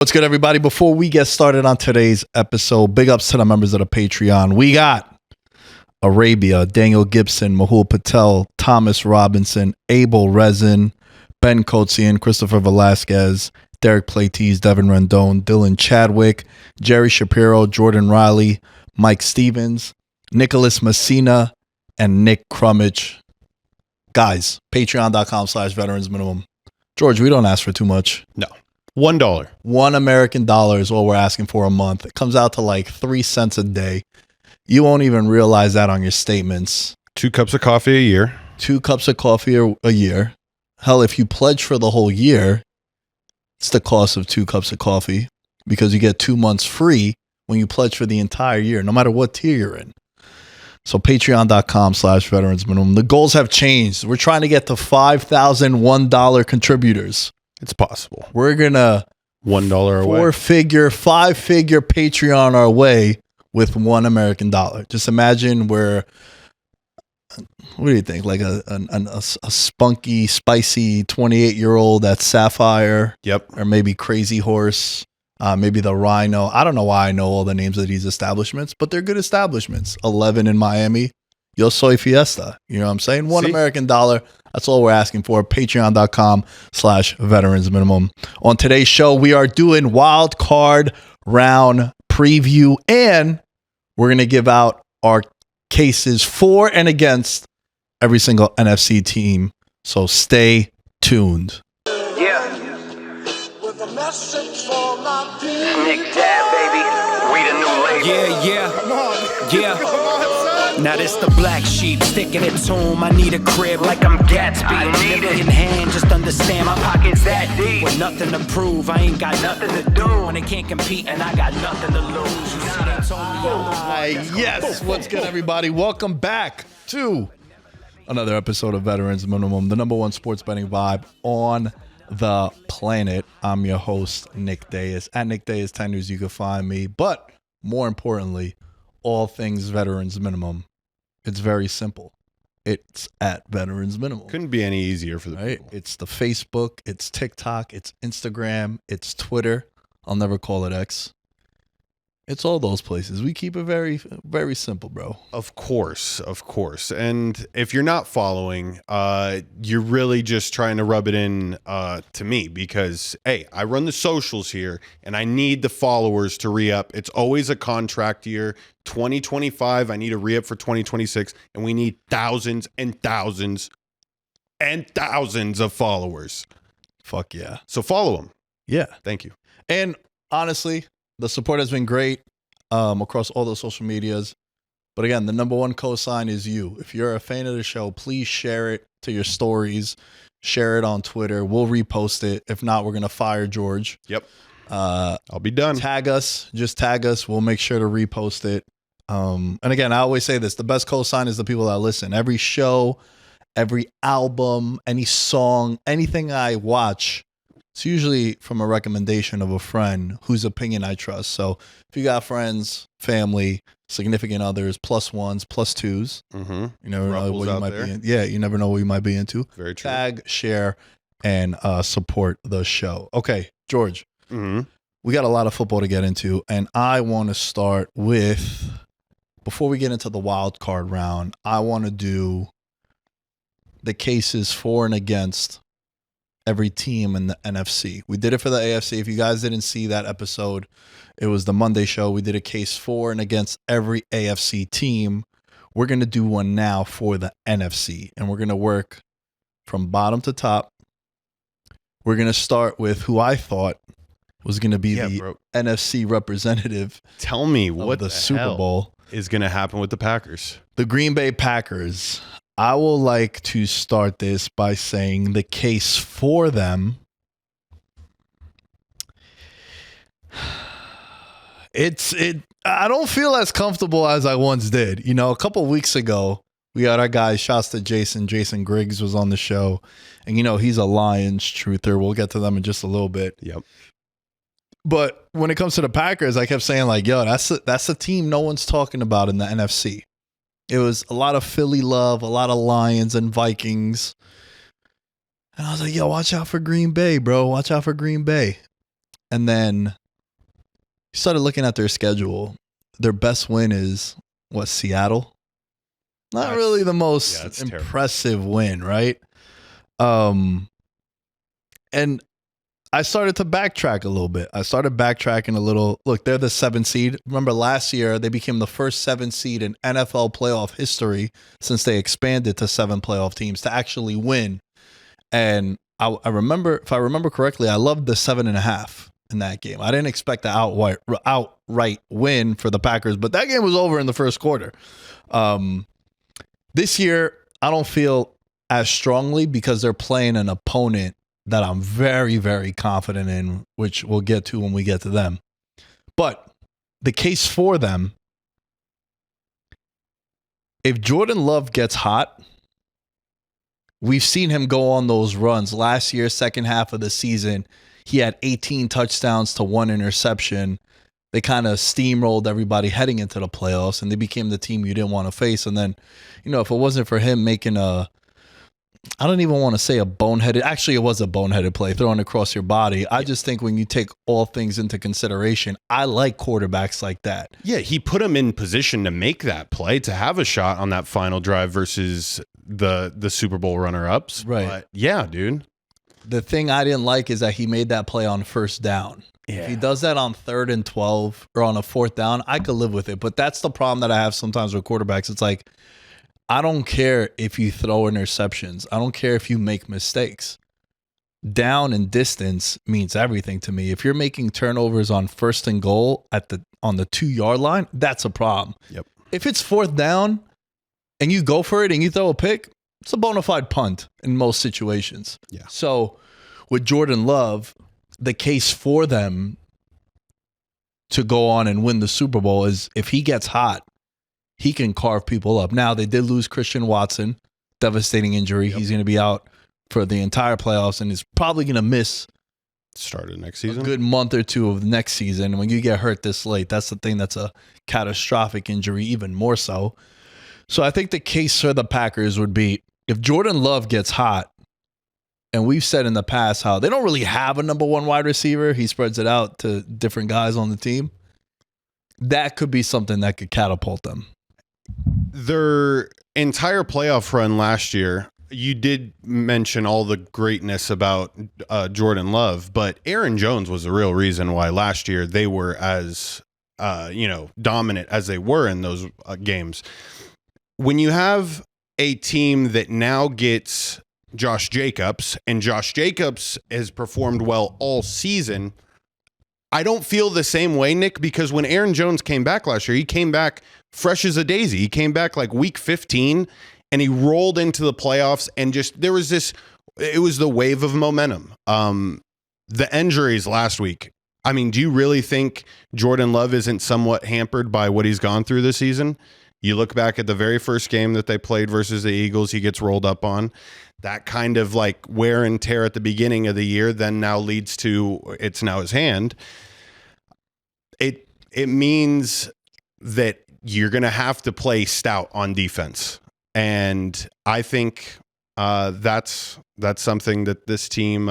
What's good, everybody? Before we get started on today's episode, big ups to the members of the Patreon. We got Arabia, Daniel Gibson, Mahul Patel, Thomas Robinson, Abel Rezin, Ben Kotzian, Christopher Velasquez, Derek Platees, Devin Rendon, Dylan Chadwick, Jerry Shapiro, Jordan Riley, Mike Stevens, Nicholas Messina, and Nick Crummage. Guys, patreon.com/veterans minimum. George, we don't ask for too much. No. $1. $1 American dollar is all we're asking for a month. It comes out to like 3 cents a day. You won't even realize that on your statements. 2 cups of coffee a year. 2 cups of coffee a year. Hell, if you pledge for the whole year, it's the cost of 2 cups of coffee because you get 2 months free when you pledge for the entire year, no matter what tier you're in. So patreon.com/veterans minimum. The goals have changed. We're trying to get to 5,001 contributors. It's possible. We're going to $1 away. 5-figure Patreon our way with $1 American dollar. Just imagine what do you think? Like a spunky, spicy 28-year-old at Sapphire. Yep. Or maybe Crazy Horse. Maybe the Rhino. I don't know why I know all the names of these establishments, but they're good establishments. 11 in Miami. Yo Soy Fiesta. You know what I'm saying? $1 American dollar. That's all we're asking for. Patreon.com/veterans minimum. On today's show, we are doing wild card round preview, and we're going to give out our cases for and against every single NFC team. So stay tuned. Yeah. Nick Dab, baby. We the new label. Yeah. Now this the black sheep, sticking it to him. I need a crib like I'm Gatsby. I need it. In hand, just understand My pocket's that deep. with nothing to prove. I ain't got nothing to do. When they can't compete and I got nothing to lose. You see, they told me I was Yes, what's good, everybody? Welcome back to another episode of Veterans Minimum, the number one sports betting vibe on the planet. I'm your host, Nick Dais. At Nick Dais 10 News, you can find me. But more importantly, all things Veterans Minimum. It's very simple. It's at Veterans Minimum. Couldn't be any easier for the people. It's the Facebook, it's TikTok, it's Instagram, it's Twitter. I'll never call it X. It's all those places. We keep it very, very simple, bro. Of course. And if you're not following, you're really just trying to rub it in to me because, hey, I run the socials here and I need the followers to re-up. It's always a contract year. 2025, I need a re-up for 2026, and we need thousands and thousands and thousands of followers. Fuck yeah. So follow them. Yeah. Thank you. And honestly, the support has been great across all the social medias. But again, the number one cosign is you. If you're a fan of the show, please share it to your stories. Share it on Twitter. We'll repost it. If not, we're going to fire George. Yep. I'll be done. Tag us. Just tag us. We'll make sure to repost it. And again, I always say this. The best cosign is the people that listen. Every show, every album, any song, anything I watch, it's usually from a recommendation of a friend whose opinion I trust. So if you got friends, family, significant others, plus ones, plus twos, you never know what you might be in. Yeah, you never know what you might be into. Very true. Tag, share, and support the show. Okay, George. We got a lot of football to get into, and I want to start with, before we get into the wild card round, I want to do the cases for and against every team in the NFC. We did it for the AFC. If you guys didn't see that episode, it was the Monday show. We did a case for and against every AFC team. We're going to do one now for the NFC, and we're going to work from bottom to top. We're going to start with who I thought was going to be the NFC representative. Tell me what the Super Bowl is going to happen with the Packers. The Green Bay Packers. I will like to start this by saying the case for them. I don't feel as comfortable as I once did. You know, a couple weeks ago, we got our guy, shouts to Jason. Jason Griggs was on the show. And, you know, he's a Lions truther. We'll get to them in just a little bit. Yep. But when it comes to the Packers, I kept saying, like, yo, that's a team no one's talking about in the NFC. It was a lot of Philly love, a lot of Lions and Vikings. And I was like, yo, watch out for Green Bay, bro. Watch out for Green Bay. And then started looking at their schedule. Their best win is Seattle? Not really the most impressive win, right? And I started to backtrack a little bit. I started backtracking a little. Look, they're the 7th seed. Remember last year, they became the first 7th seed in NFL playoff history since they expanded to 7 playoff teams to actually win. And I remember, if I remember correctly, I loved the 7.5 in that game. I didn't expect the outright win for the Packers, but that game was over in the first quarter. This year, I don't feel as strongly because they're playing an opponent that I'm very, very confident in, which we'll get to when we get to them. But the case for them, if Jordan Love gets hot, we've seen him go on those runs. Last year, second half of the season, he had 18 touchdowns to 1 interception. They kind of steamrolled everybody heading into the playoffs, and they became the team you didn't want to face. And then, if it wasn't for him making I don't even want to say a boneheaded. Actually, it was a boneheaded play thrown across your body. I just think when you take all things into consideration, I like quarterbacks like that. Yeah, he put him in position to make that play, to have a shot on that final drive versus the Super Bowl runner-ups. Right. But yeah, dude. The thing I didn't like is that he made that play on first down. Yeah. If he does that on 3rd and 12 or on a 4th down, I could live with it. But that's the problem that I have sometimes with quarterbacks. It's like, I don't care if you throw interceptions. I don't care if you make mistakes. Down and distance means everything to me. If you're making turnovers on 1st and goal on the 2-yard line, that's a problem. Yep. If it's 4th down and you go for it and you throw a pick, it's a bona fide punt in most situations. Yeah. So with Jordan Love, the case for them to go on and win the Super Bowl is if he gets hot, he can carve people up. Now, they did lose Christian Watson, devastating injury. Yep. He's going to be out for the entire playoffs and is probably going to miss start of next season, a good month or two of the next season. When you get hurt this late, that's the thing that's a catastrophic injury, even more so. So I think the case for the Packers would be if Jordan Love gets hot, and we've said in the past how they don't really have a number 1 wide receiver. He spreads it out to different guys on the team. That could be something that could catapult them. Their entire playoff run last year, you did mention all the greatness about Jordan Love, but Aaron Jones was the real reason why last year they were as dominant as they were in those games. When you have a team that now gets Josh Jacobs, and Josh Jacobs has performed well all season, I don't feel the same way, Nick, because when Aaron Jones came back last year, he came back fresh as a daisy. He came back like week 15 and he rolled into the playoffs and it was the wave of momentum. The injuries last week. I mean, do you really think Jordan Love isn't somewhat hampered by what he's gone through this season? You look back at the very first game that they played versus the Eagles, he gets rolled up on. That kind of like wear and tear at the beginning of the year then now leads to it's now his hand. It means that you're going to have to play stout on defense. And I think that's something that this team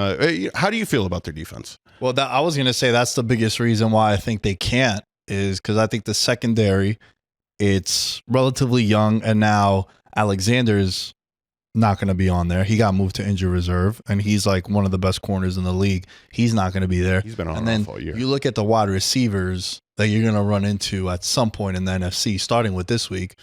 how do you feel about their defense? Well, I was going to say that's the biggest reason why I think they can't is because I think the secondary, it's relatively young, and now Alexander's not going to be on there. He got moved to injured reserve, and he's like one of the best corners in the league. He's not going to be there. He's been on and then all year. You look at the wide receivers that you're going to run into at some point in the NFC, starting with this week.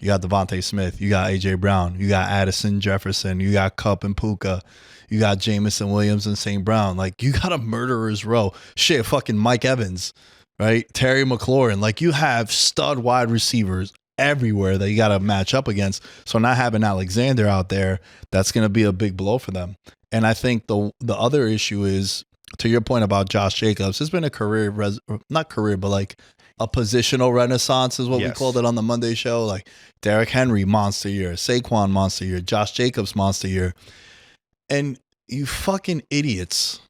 You got Devontae Smith. You got A.J. Brown. You got Addison Jefferson. You got Kupp and Puka. You got Jamison Williams and St. Brown. Like, you got a murderer's row. Shit, fucking Mike Evans, right? Terry McLaurin. Like, you have stud wide receivers everywhere that you got to match up against. So not having Alexander out there, that's going to be a big blow for them. And I think the other issue is, to your point about Josh Jacobs, it's been a not career, but like a positional renaissance is what we called it on the Monday show. Like Derrick Henry, monster year. Saquon, monster year. Josh Jacobs, monster year. And you fucking idiots,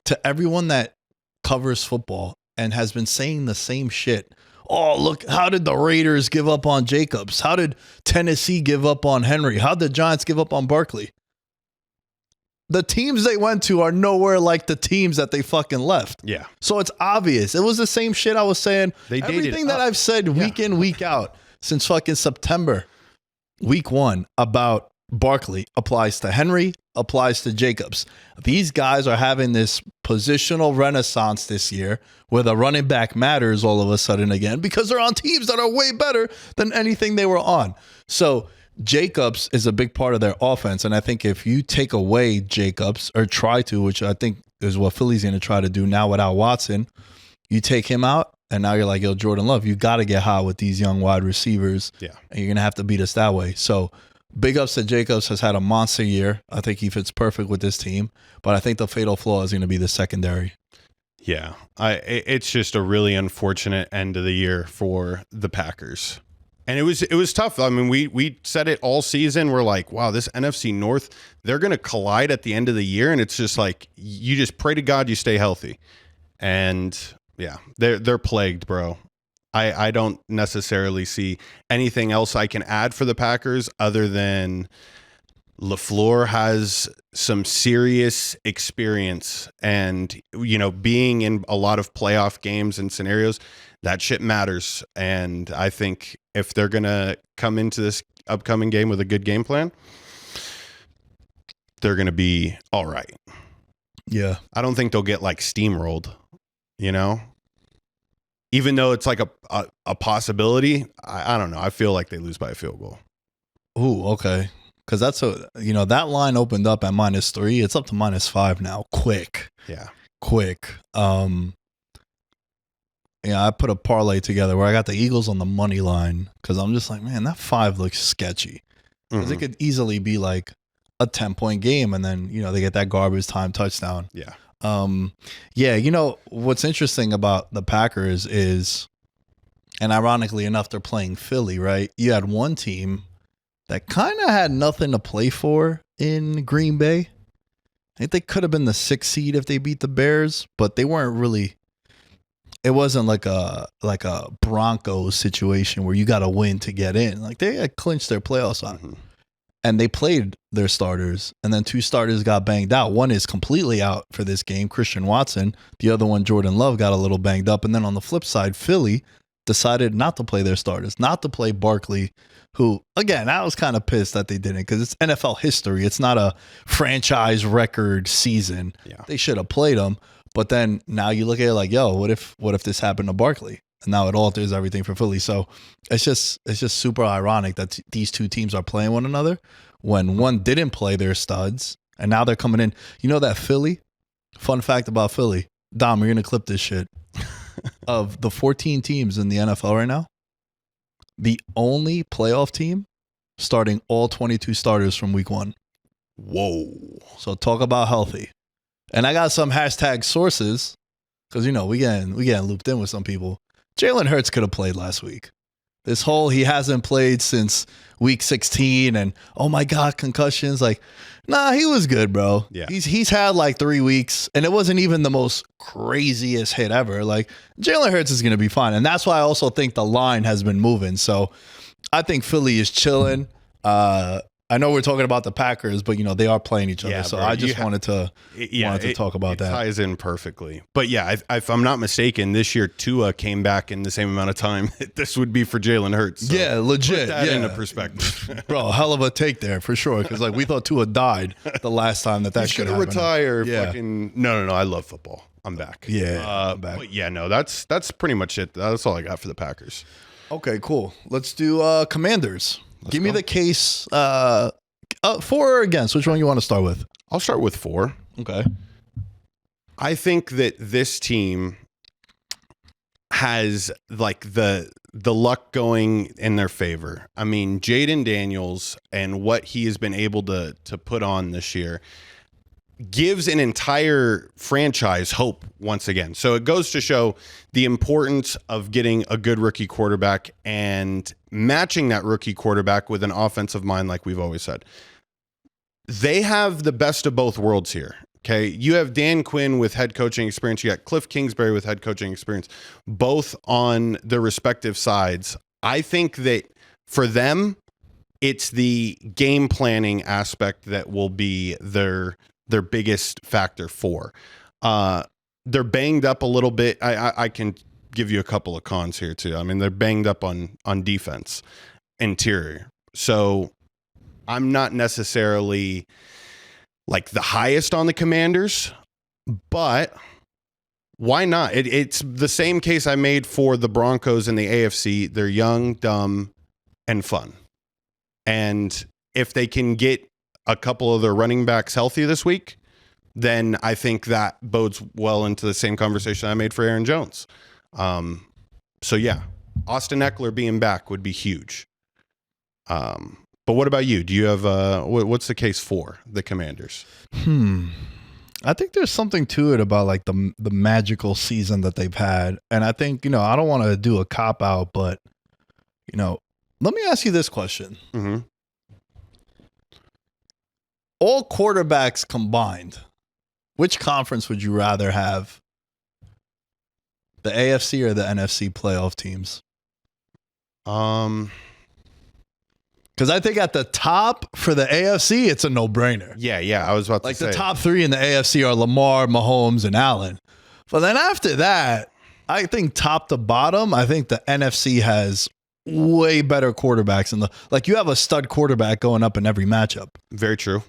to everyone that covers football and has been saying the same shit. Oh, look, how did the Raiders give up on Jacobs? How did Tennessee give up on Henry? How did the Giants give up on Barkley? the teams they went to are nowhere like the teams that they fucking left. Yeah. So it's obvious. It was the same shit I was saying. They dated Everything that up. I've said week in, week out since fucking September, week 1 about Barkley applies to Henry, applies to Jacobs. These guys are having this positional renaissance this year where the running back matters all of a sudden again because they're on teams that are way better than anything they were on. So Jacobs is a big part of their offense. And I think if you take away Jacobs or try to, which I think is what Philly's going to try to do now without Watson, you take him out and now you're like, yo, Jordan Love, you got to get high with these young wide receivers. Yeah. And you're going to have to beat us that way. So big ups to Jacobs, has had a monster year. I think he fits perfect with this team. But I think the fatal flaw is going to be the secondary. Yeah. It's just a really unfortunate end of the year for the Packers. And it was tough. I mean, we said it all season. We're like, wow, this NFC North, they're going to collide at the end of the year. And it's just like, you just pray to God you stay healthy. And yeah, they're plagued, bro. I don't necessarily see anything else I can add for the Packers other than LaFleur has some serious experience, and, you know, being in a lot of playoff games and scenarios, that shit matters. And I think if they're going to come into this upcoming game with a good game plan, they're going to be all right. Yeah. I don't think they'll get like steamrolled, you know? Even though it's like a possibility, I don't know. I feel like they lose by a field goal. Ooh, okay. Because that's that line opened up at -3. It's up to -5 now. Quick. Yeah. I put a parlay together where I got the Eagles on the money line because I'm just like, man, that 5 looks sketchy. Because it could easily be like a 10-point game, and then they get that garbage time touchdown. Yeah. What's interesting about the Packers is, and ironically enough, they're playing Philly, right? You had one team that kind of had nothing to play for in Green Bay. I think they could have been the 6th seed if they beat the Bears, but they weren't really. It wasn't like a Broncos situation where you got to win to get in. Like, they had clinched their playoff spot. And they played their starters, and then 2 starters got banged out. One is completely out for this game, Christian Watson. The other one, Jordan Love, got a little banged up. And then on the flip side, Philly decided not to play their starters, not to play Barkley, who, again, I was kind of pissed that they didn't, because it's NFL history. It's not a franchise record season. Yeah. They should have played him. But then now you look at it like, yo, what if this happened to Barkley? And now it alters everything for Philly. So it's just super ironic that these two teams are playing one another when one didn't play their studs, and now they're coming in. You know that Philly? Fun fact about Philly. Dom, we're going to clip this shit. Of the 14 teams in the NFL right now, the only playoff team starting all 22 starters from week 1. Whoa. So talk about healthy. And I got some hashtag sources because, we getting looped in with some people. Jalen Hurts could have played last week. This whole he hasn't played since week 16 and, oh my God, concussions. Like, nah, he was good, bro. Yeah. He's had like 3 weeks, and it wasn't even the most craziest hit ever. Like, Jalen Hurts is going to be fine. And that's why I also think the line has been moving. So I think Philly is chilling. I know we're talking about the Packers, but they are playing each other. Yeah, so bro, I just wanted to talk about that. It ties in perfectly. But yeah, if I'm not mistaken, this year Tua came back in the same amount of time that this would be for Jalen Hurts. So yeah, legit. Put that into perspective. Bro, hell of a take there for sure. Because we thought Tua died the last time that He's shit gonna happened. retire. Yeah. Fucking no. I love football. I'm back. Yeah, I'm back. But yeah, no, that's pretty much it. That's all I got for the Packers. Okay, cool. Let's do Commanders. Give me the case. 4 or against? Which one you want to start with? I'll start with 4. Okay. I think that this team has like the luck going in their favor. I mean, Jaden Daniels and what he has been able to put on this year gives an entire franchise hope once again. So it goes to show the importance of getting a good rookie quarterback and matching that rookie quarterback with an offensive mind, like we've always said. They have the best of both worlds here. Okay. You have Dan Quinn with head coaching experience. You got Cliff Kingsbury with head coaching experience, both on their respective sides. I think that for them, it's the game planning aspect that will be their their biggest factor for. They're banged up a little bit. I can give you a couple of cons here too. I mean, they're banged up on defense, interior. So I'm not necessarily like the highest on the Commanders, but why not? It's the same case I made for the Broncos in the AFC. They're young, dumb, and fun. And if they can get a couple of their running backs healthy this week, then I think that bodes well into the same conversation I made for Aaron Jones. So yeah, Austin Eckler being back would be huge. But what about you? Do you have what's the case for the Commanders? I think there's something to it about like the magical season that they've had. And I think, I don't want to do a cop out, but let me ask you this question. Mm-hmm. All quarterbacks combined, which conference would you rather have? The AFC or the NFC playoff teams? Because I think at the top for the AFC, it's a no-brainer. Yeah. I was about to say. Like the top three in the AFC are Lamar, Mahomes, and Allen. But then after that, I think top to bottom, I think the NFC has way better quarterbacks. You have a stud quarterback going up in every matchup. Very true.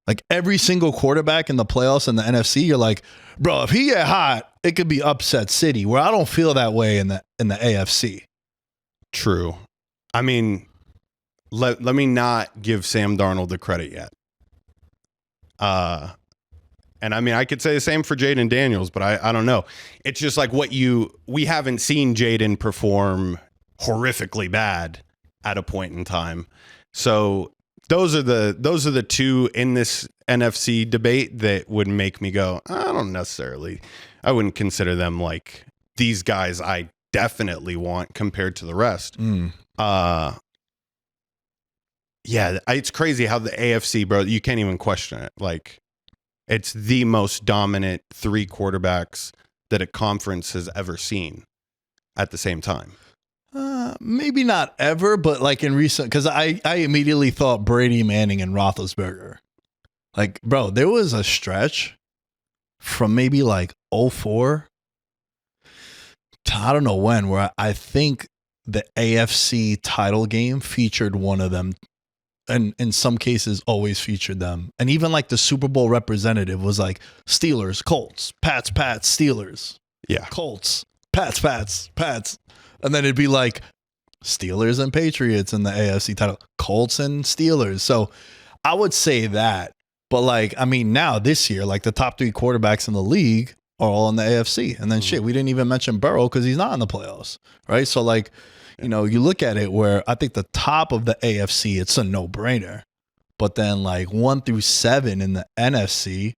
Like every single quarterback in the playoffs in the NFC, you're like, bro, if he get hot, it could be upset city. Where I don't feel that way in the AFC. True. I mean, let me not give Sam Darnold the credit yet. And I mean, I could say the same for Jaden Daniels, but I don't know. It's just like we haven't seen Jaden perform horrifically bad at a point in time. So those are the two in this NFC debate that would make me go, I wouldn't consider them like these guys I definitely want compared to the rest. Yeah, it's crazy how the AFC, bro, you can't even question it. Like, it's the most dominant three quarterbacks that a conference has ever seen at the same time. Maybe not ever, but like in recent, because I immediately thought Brady, Manning, and Roethlisberger. Like, bro, there was a stretch from maybe like 2004 to I don't know when, where I think the AFC title game featured one of them. And in some cases, always featured them. And even like the Super Bowl representative was like Steelers, Colts, Pats, Steelers. Yeah. Colts, Pats. And then it'd be like Steelers and Patriots in the AFC title, Colts and Steelers. So I would say that. But like, I mean, now this year, like the top three quarterbacks in the league are all in the AFC. And then we didn't even mention Burrow because he's not in the playoffs. Right. So like, you look at it where I think the top of the AFC, it's a no-brainer. But then like 1 through 7 in the NFC,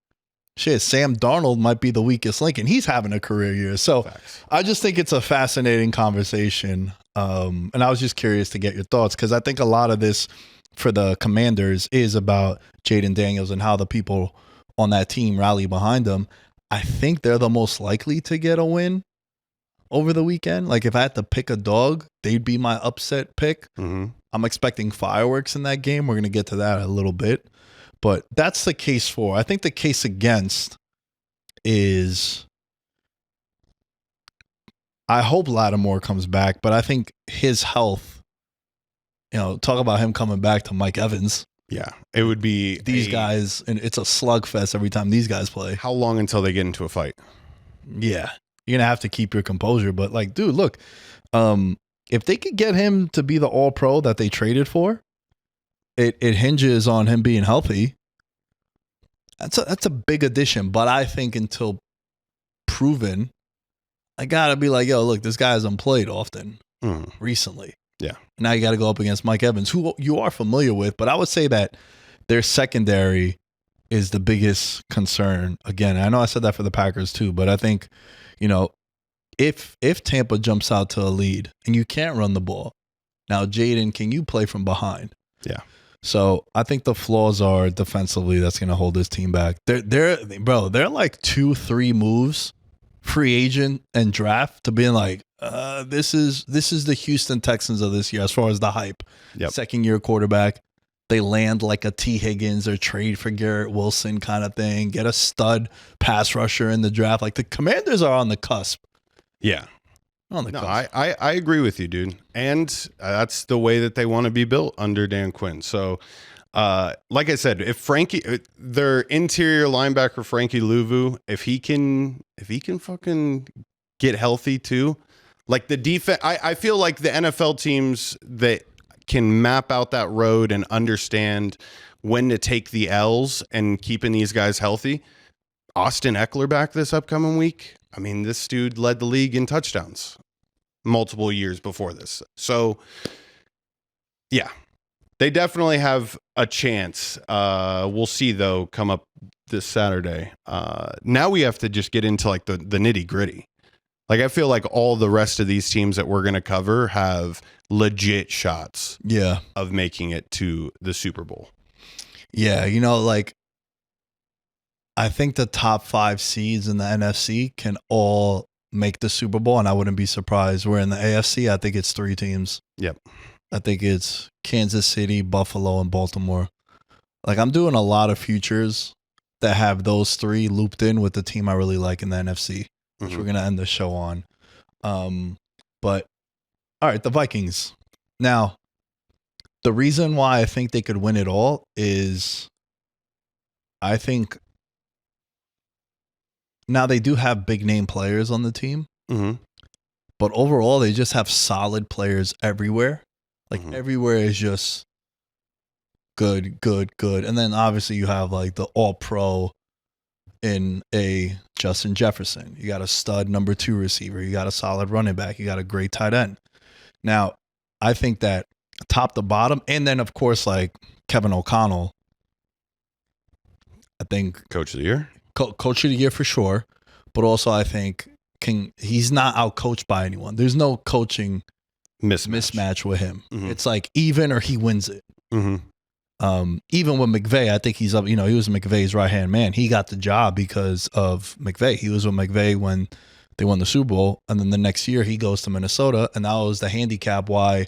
Sam Darnold might be the weakest link, and he's having a career year. So facts. I just think it's a fascinating conversation. And I was just curious to get your thoughts because I think a lot of this for the Commanders is about Jaden Daniels and how the people on that team rally behind them. I think they're the most likely to get a win over the weekend. Like if I had to pick a dog, they'd be my upset pick. Mm-hmm. I'm expecting fireworks in that game. We're going to get to that a little bit. But that's the case for. I think the case against is I hope Lattimore comes back, but I think his health, talk about him coming back to Mike Evans. Yeah, it would be these guys, and it's a slugfest every time these guys play. How long until they get into a fight? Yeah. You're going to have to keep your composure. But, like, dude, look, if they could get him to be the all-pro that they traded for, it hinges on him being healthy. That's a big addition. But I think until proven, I got to be like, yo, look, this guy hasn't played often recently. Yeah. Now you got to go up against Mike Evans, who you are familiar with. But I would say that their secondary is the biggest concern. Again, I know I said that for the Packers too, but I think – if Tampa jumps out to a lead and you can't run the ball, now Jaden, can you play from behind? Yeah. So I think the flaws are defensively that's going to hold this team back. They're like 2-3 moves, free agent and draft to being like, this is the Houston Texans of this year as far as the hype. Yep. Second year quarterback. they land like a T. Higgins or trade for Garrett Wilson kind of thing, get a stud pass rusher in the draft. Like the Commanders are on the cusp. Yeah. On the No, cusp. I agree with you, dude. And that's the way that they want to be built under Dan Quinn. So, like I said, if their interior linebacker, Frankie Louvu, if he can fucking get healthy too, like the defense, I feel like the NFL teams that can map out that road and understand when to take the L's and keeping these guys healthy. Austin Eckler back this upcoming week. I mean, this dude led the league in touchdowns multiple years before this. So, yeah, they definitely have a chance. We'll see, though, come up this Saturday. Now we have to just get into like the nitty gritty. Like, I feel like all the rest of these teams that we're going to cover have legit shots of making it to the Super Bowl. Yeah, like I think the top 5 seeds in the NFC can all make the Super Bowl, and I wouldn't be surprised. Where in the AFC, I think it's 3 teams. Yep. I think it's Kansas City, Buffalo, and Baltimore. Like, I'm doing a lot of futures that have those 3 looped in with the team I really like in the NFC, which we're going to end the show on. But, all right, the Vikings. Now, the reason why I think they could win it all is I think now they do have big name players on the team, but overall they just have solid players everywhere. Like everywhere is just good. And then obviously you have like the all-pro in a Justin Jefferson. You got a stud number 2 receiver. You got a solid running back. You got a great tight end. Now, I think that top to bottom, and then of course like Kevin O'Connell, I think Coach of the Year. Coach of the Year for sure, but also I think he's not outcoached by anyone. There's no coaching mismatch with him. It's like even or he wins it. Even with McVay, I think he's up. He was McVay's right hand man. He got the job because of McVay. He was with McVay when they won the Super Bowl, and then the next year he goes to Minnesota, and that was the handicap why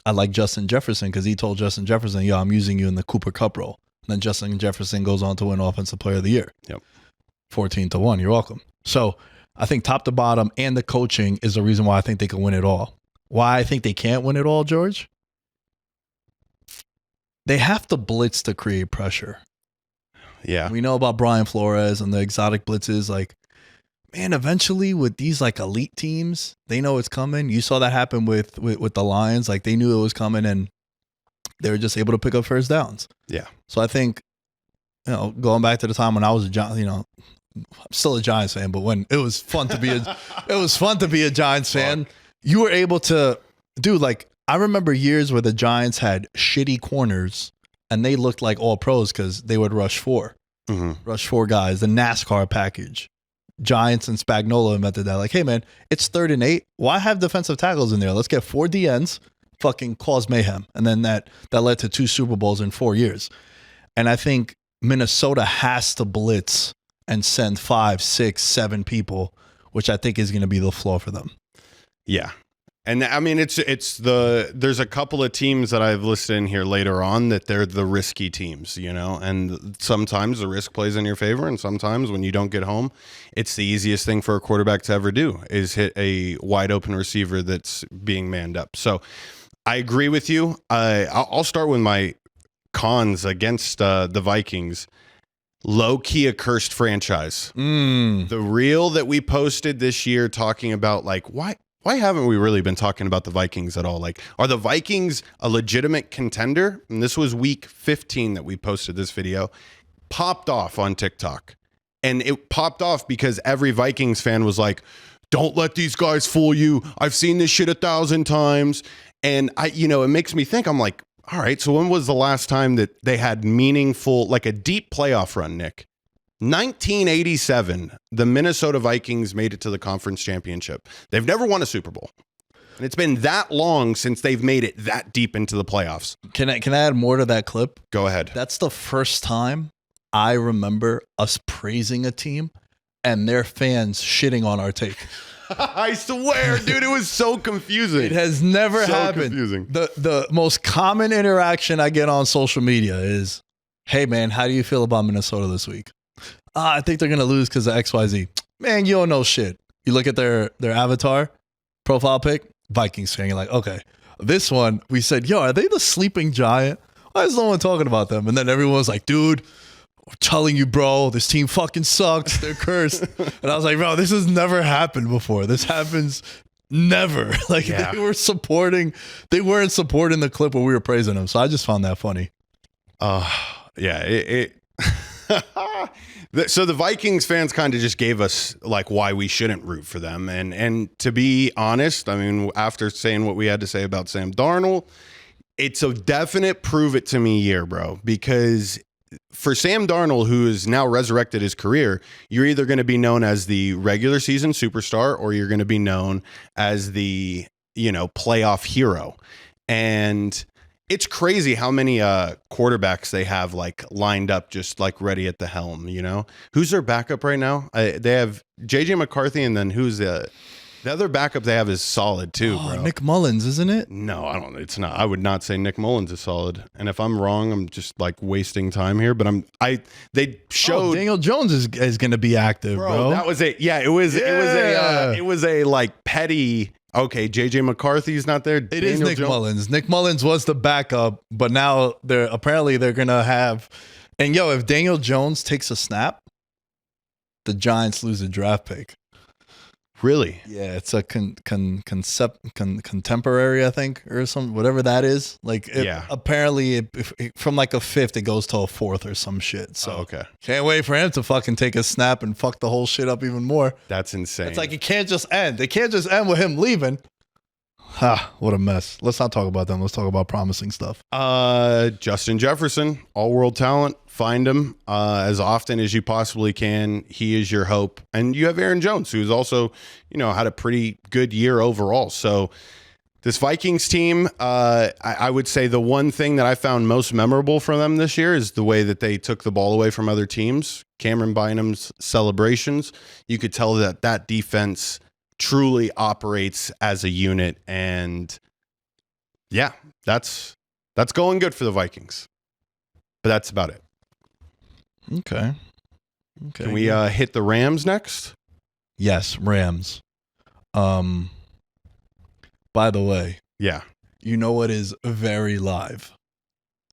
I like Justin Jefferson, because he told Justin Jefferson, "Yo, I'm using you in the Cooper Kupp role." And then Justin Jefferson goes on to win Offensive Player of the Year. Yep. 14-1. You're welcome. So I think top to bottom and the coaching is the reason why I think they can win it all. Why I think they can't win it all, George? They have to blitz to create pressure. Yeah. We know about Brian Flores and the exotic blitzes. Like, man, eventually with these like elite teams, they know it's coming. You saw that happen with the Lions. Like, they knew it was coming and they were just able to pick up first downs. Yeah. So I think, going back to the time when I was I'm still a Giants fan, but when it was fun to be a Giants fan, you were able to do like, I remember years where the Giants had shitty corners and they looked like all pros because they would rush 4 guys, the NASCAR package. Giants and Spagnuolo invented that. Like, hey man, it's 3rd and 8. Why have defensive tackles in there? Let's get 4 DNs, fucking cause mayhem. And then that led to 2 Super Bowls in 4 years. And I think Minnesota has to blitz and send 5, 6, 7 people, which I think is going to be the flaw for them. Yeah. And I mean, there's a couple of teams that I've listed in here later on that they're the risky teams, and sometimes the risk plays in your favor. And sometimes when you don't get home, it's the easiest thing for a quarterback to ever do is hit a wide open receiver that's being manned up. So I agree with you. I'll start with my cons against the Vikings. Low-key a cursed franchise. The reel that we posted this year talking about like, why haven't we really been talking about the Vikings at all? Like, are the Vikings a legitimate contender? And this was week 15 that we posted this video. Popped off on TikTok. And it popped off because every Vikings fan was like, don't let these guys fool you. I've seen this shit 1,000 times. And it makes me think, I'm like, all right, so when was the last time that they had meaningful, like a deep playoff run, Nick? 1987, the Minnesota Vikings made it to the conference championship. They've never won a Super Bowl. And it's been that long since they've made it that deep into the playoffs. Can I add more to that clip? Go ahead. That's the first time I remember us praising a team and their fans shitting on our take. I swear, dude, it was so confusing. It has never So happened. confusing. The most common interaction I get on social media is, "Hey man, how do you feel about Minnesota this week?" I think they're gonna lose because of XYZ. Man, you don't know shit. You look at their avatar profile pic, Vikings fan. You're like, okay. This one, we said, yo, are they the sleeping giant? Why is no one talking about them? And then everyone's like, dude, I'm telling you, bro, this team fucking sucks. They're cursed. And I was like, bro, this has never happened before. This happens never. Like they weren't supporting the clip where we were praising them. So I just found that funny. So the Vikings fans kind of just gave us like why we shouldn't root for them. And to be honest, I mean, after saying what we had to say about Sam Darnold, it's a definite prove it to me year, bro, because for Sam Darnold, who has now resurrected his career, you're either going to be known as the regular season superstar or you're going to be known as the, playoff hero. And it's crazy how many quarterbacks they have like lined up, just like ready at the helm. Who's their backup right now? They have JJ McCarthy, and then who's the other backup they have is solid too, bro. Nick Mullins, isn't it? No, I don't. It's not. I would not say Nick Mullins is solid. And if I'm wrong, I'm just like wasting time here. But they showed Daniel Jones is going to be active, bro. That was it. Yeah, it was a like petty. Okay, JJ McCarthy's not there. It is Nick Mullins. Nick Mullins was the backup, but now they're gonna have. And if Daniel Jones takes a snap, the Giants lose a draft pick. Really? Yeah, it's a contemporary, I think, or some whatever that is. Like, apparently, from like a fifth, it goes to a fourth or some shit. So okay, can't wait for him to fucking take a snap and fuck the whole shit up even more. That's insane. It's like it can't just end. It can't just end with him leaving. Ha! What a mess. Let's not talk about them. Let's talk about promising stuff. Justin Jefferson, all-world talent. Find him as often as you possibly can. He is your hope. And you have Aaron Jones, who's also, had a pretty good year overall. So this Vikings team, I would say the one thing that I found most memorable for them this year is the way that they took the ball away from other teams. Cameron Bynum's celebrations. You could tell that defense truly operates as a unit. And yeah, that's going good for the Vikings. But that's about it. Okay. Can we hit the Rams next? Yes, Rams. By the way, yeah. You know what is very live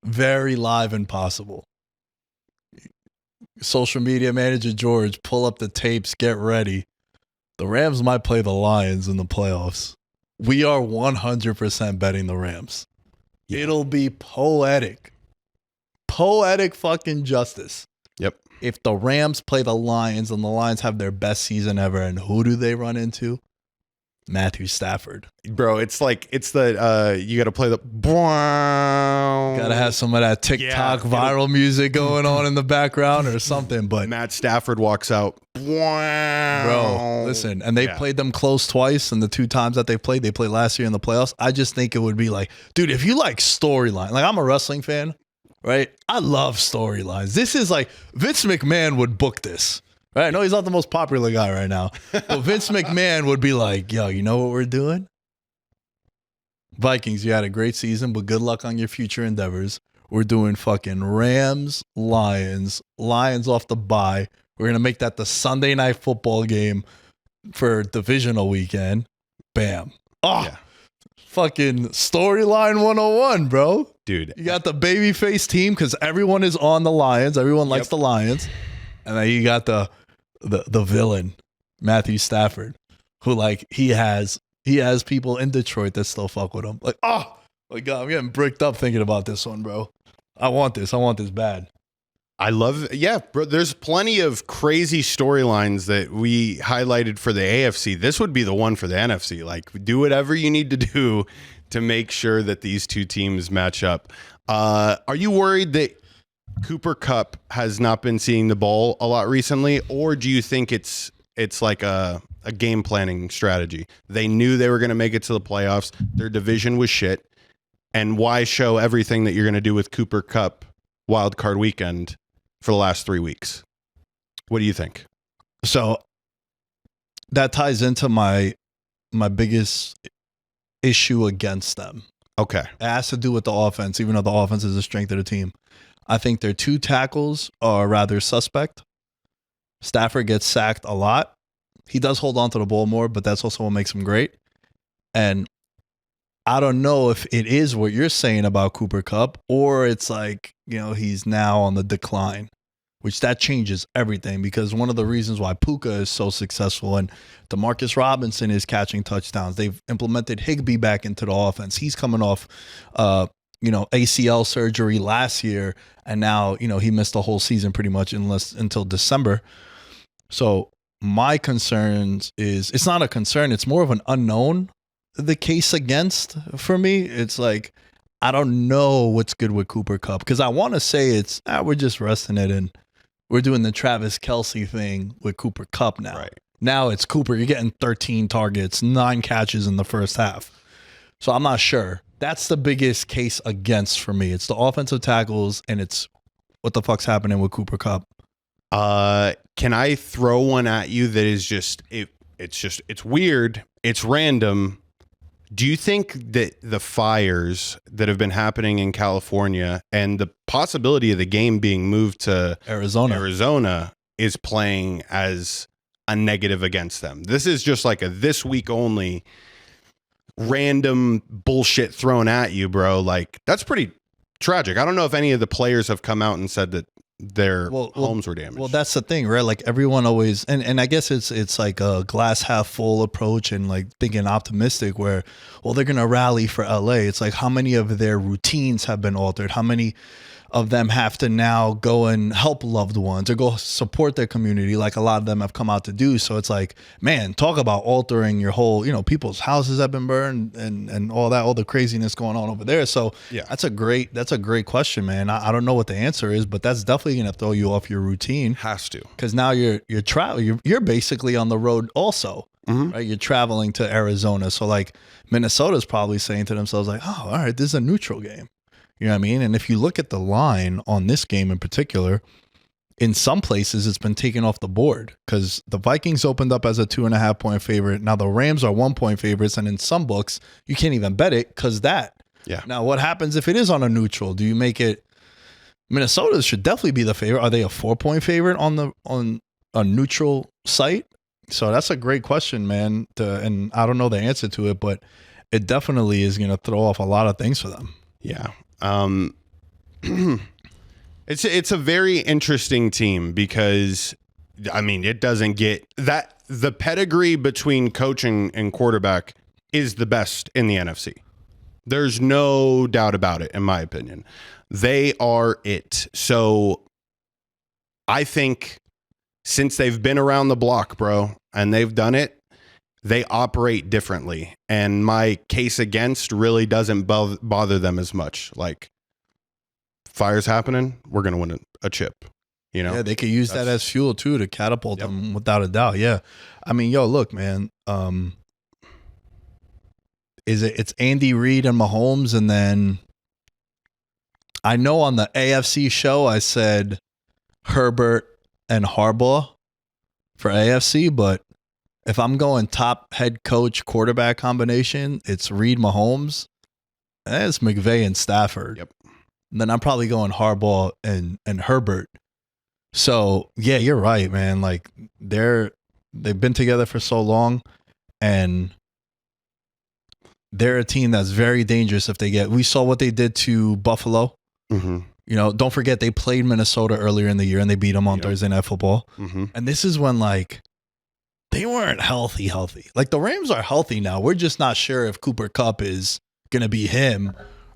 and possible? Social media manager George, pull up the tapes, get ready. The Rams might play the Lions in the playoffs. We are 100% betting the Rams. Yeah. It'll be poetic. Poetic fucking justice. Yep. If the Rams play the Lions and the Lions have their best season ever, and who do they run into? Matthew Stafford. Bro, it's the you got to play the got to have some of that TikTok viral music going on in the background or something, but Matt Stafford walks out. Bro, listen, and they played them close twice, and the two times that they played last year in the playoffs. I just think it would be like, dude, if you like storyline, like I'm a wrestling fan, right? I love storylines. This is like Vince McMahon would book this. Right? I know he's not the most popular guy right now, but Vince McMahon would be like, yo, you know what we're doing? Vikings, you had a great season, but good luck on your future endeavors. We're doing fucking Rams, Lions off the bye. We're going to make that the Sunday night football game for divisional weekend. Bam. Oh, yeah. Fucking storyline 101, bro. Dude. You got the babyface team because everyone is on the Lions. Everyone likes the Lions. And then you got the villain, Matthew Stafford, who like he has people in Detroit that still fuck with him. Like, oh my God, I'm getting bricked up thinking about this one, bro. I want this bad. I love bro. There's plenty of crazy storylines that we highlighted for the AFC. This would be the one for the NFC. Like, do whatever you need to do to make sure that these two teams match up. Are you worried that Cooper Kupp has not been seeing the ball a lot recently, or do you think it's like a game planning strategy? They knew they were going to make it to the playoffs. Their division was shit. And why show everything that you're going to do with Cooper Kupp wild card weekend for the last 3 weeks? What do you think? So that ties into my biggest issue against them. Okay. It has to do with the offense, even though the offense is the strength of the team. I think their 2 tackles are rather suspect. Stafford gets sacked a lot. He does hold on to the ball more, but that's also what makes him great. And I don't know if it is what you're saying about Cooper Kupp, or it's like, he's now on the decline, which that changes everything, because one of the reasons why Puka is so successful and DeMarcus Robinson is catching touchdowns, they've implemented Higbee back into the offense. He's coming off, ACL surgery last year, and now, he missed the whole season pretty much until December. So my concerns is, it's not a concern, it's more of an unknown, the case against for me. It's like, I don't know what's good with Cooper Kupp, because I want to say it's, we're just resting it and we're doing the Travis Kelce thing with Cooper Kupp now. Right. Now it's Cooper, you're getting 13 targets, 9 catches in the first half. So I'm not sure. That's the biggest case against for me. It's the offensive tackles, and it's what the fuck's happening with Cooper Kupp. Can I throw one at you that is it's weird, it's random. Do you think that the fires that have been happening in California and the possibility of the game being moved to Arizona is playing as a negative against them? This is just like a this week only random bullshit thrown at you, bro. Like, that's pretty tragic. I don't know if any of the players have come out and said that their homes were damaged. Well, that's the thing, right? Like, everyone always, and I guess it's like a glass half full approach and like thinking optimistic where, well, they're going to rally for LA. It's like, how many of their routines have been altered? How many of them have to now go and help loved ones or go support their community, like a lot of them have come out to do? So it's like, man, talk about altering your whole, people's houses have been burned and all that, all the craziness going on over there. So yeah, that's a great question, man. I don't know what the answer is, but that's definitely going to throw you off your routine. Has to, because now you're basically on the road also. Mm-hmm. Right? You're traveling to Arizona. So like Minnesota's probably saying to themselves like, oh, all right, this is a neutral game. You know what I mean? And if you look at the line on this game in particular, in some places it's been taken off the board because the Vikings opened up as a 2.5 point favorite. Now the Rams are 1 point favorites. And in some books, you can't even bet it because that. Yeah. Now what happens if it is on a neutral? Do you make it? Minnesota should definitely be the favorite. Are they a 4 point favorite on a neutral site? So that's a great question, man. And I don't know the answer to it, but it definitely is going to throw off a lot of things for them. Yeah. It's a very interesting team because, I mean, it doesn't get that the pedigree between coach and quarterback is the best in the NFC. There's no doubt about it, in my opinion. They are it. So I think since they've been around the block, bro, and they've done it, they operate differently. And my case against really doesn't bother them as much. Like, fire's happening, we're going to win a chip. Yeah, they could use that as fuel too to catapult them without a doubt. Yeah. I mean, look, man. It's Andy Reid and Mahomes, and then I know on the AFC show I said Herbert and Harbaugh for AFC, but if I'm going top head coach quarterback combination, it's Reid Mahomes, and it's McVay and Stafford. Yep. And then I'm probably going Harbaugh and Herbert. So yeah, you're right, man. Like they've been together for so long, and they're a team that's very dangerous if they get. We saw what they did to Buffalo. Mm-hmm. Don't forget they played Minnesota earlier in the year and they beat them on Thursday Night Football. Mm-hmm. And this is when like they weren't healthy. Like the Rams are healthy now. We're just not sure if Cooper Kupp is gonna be him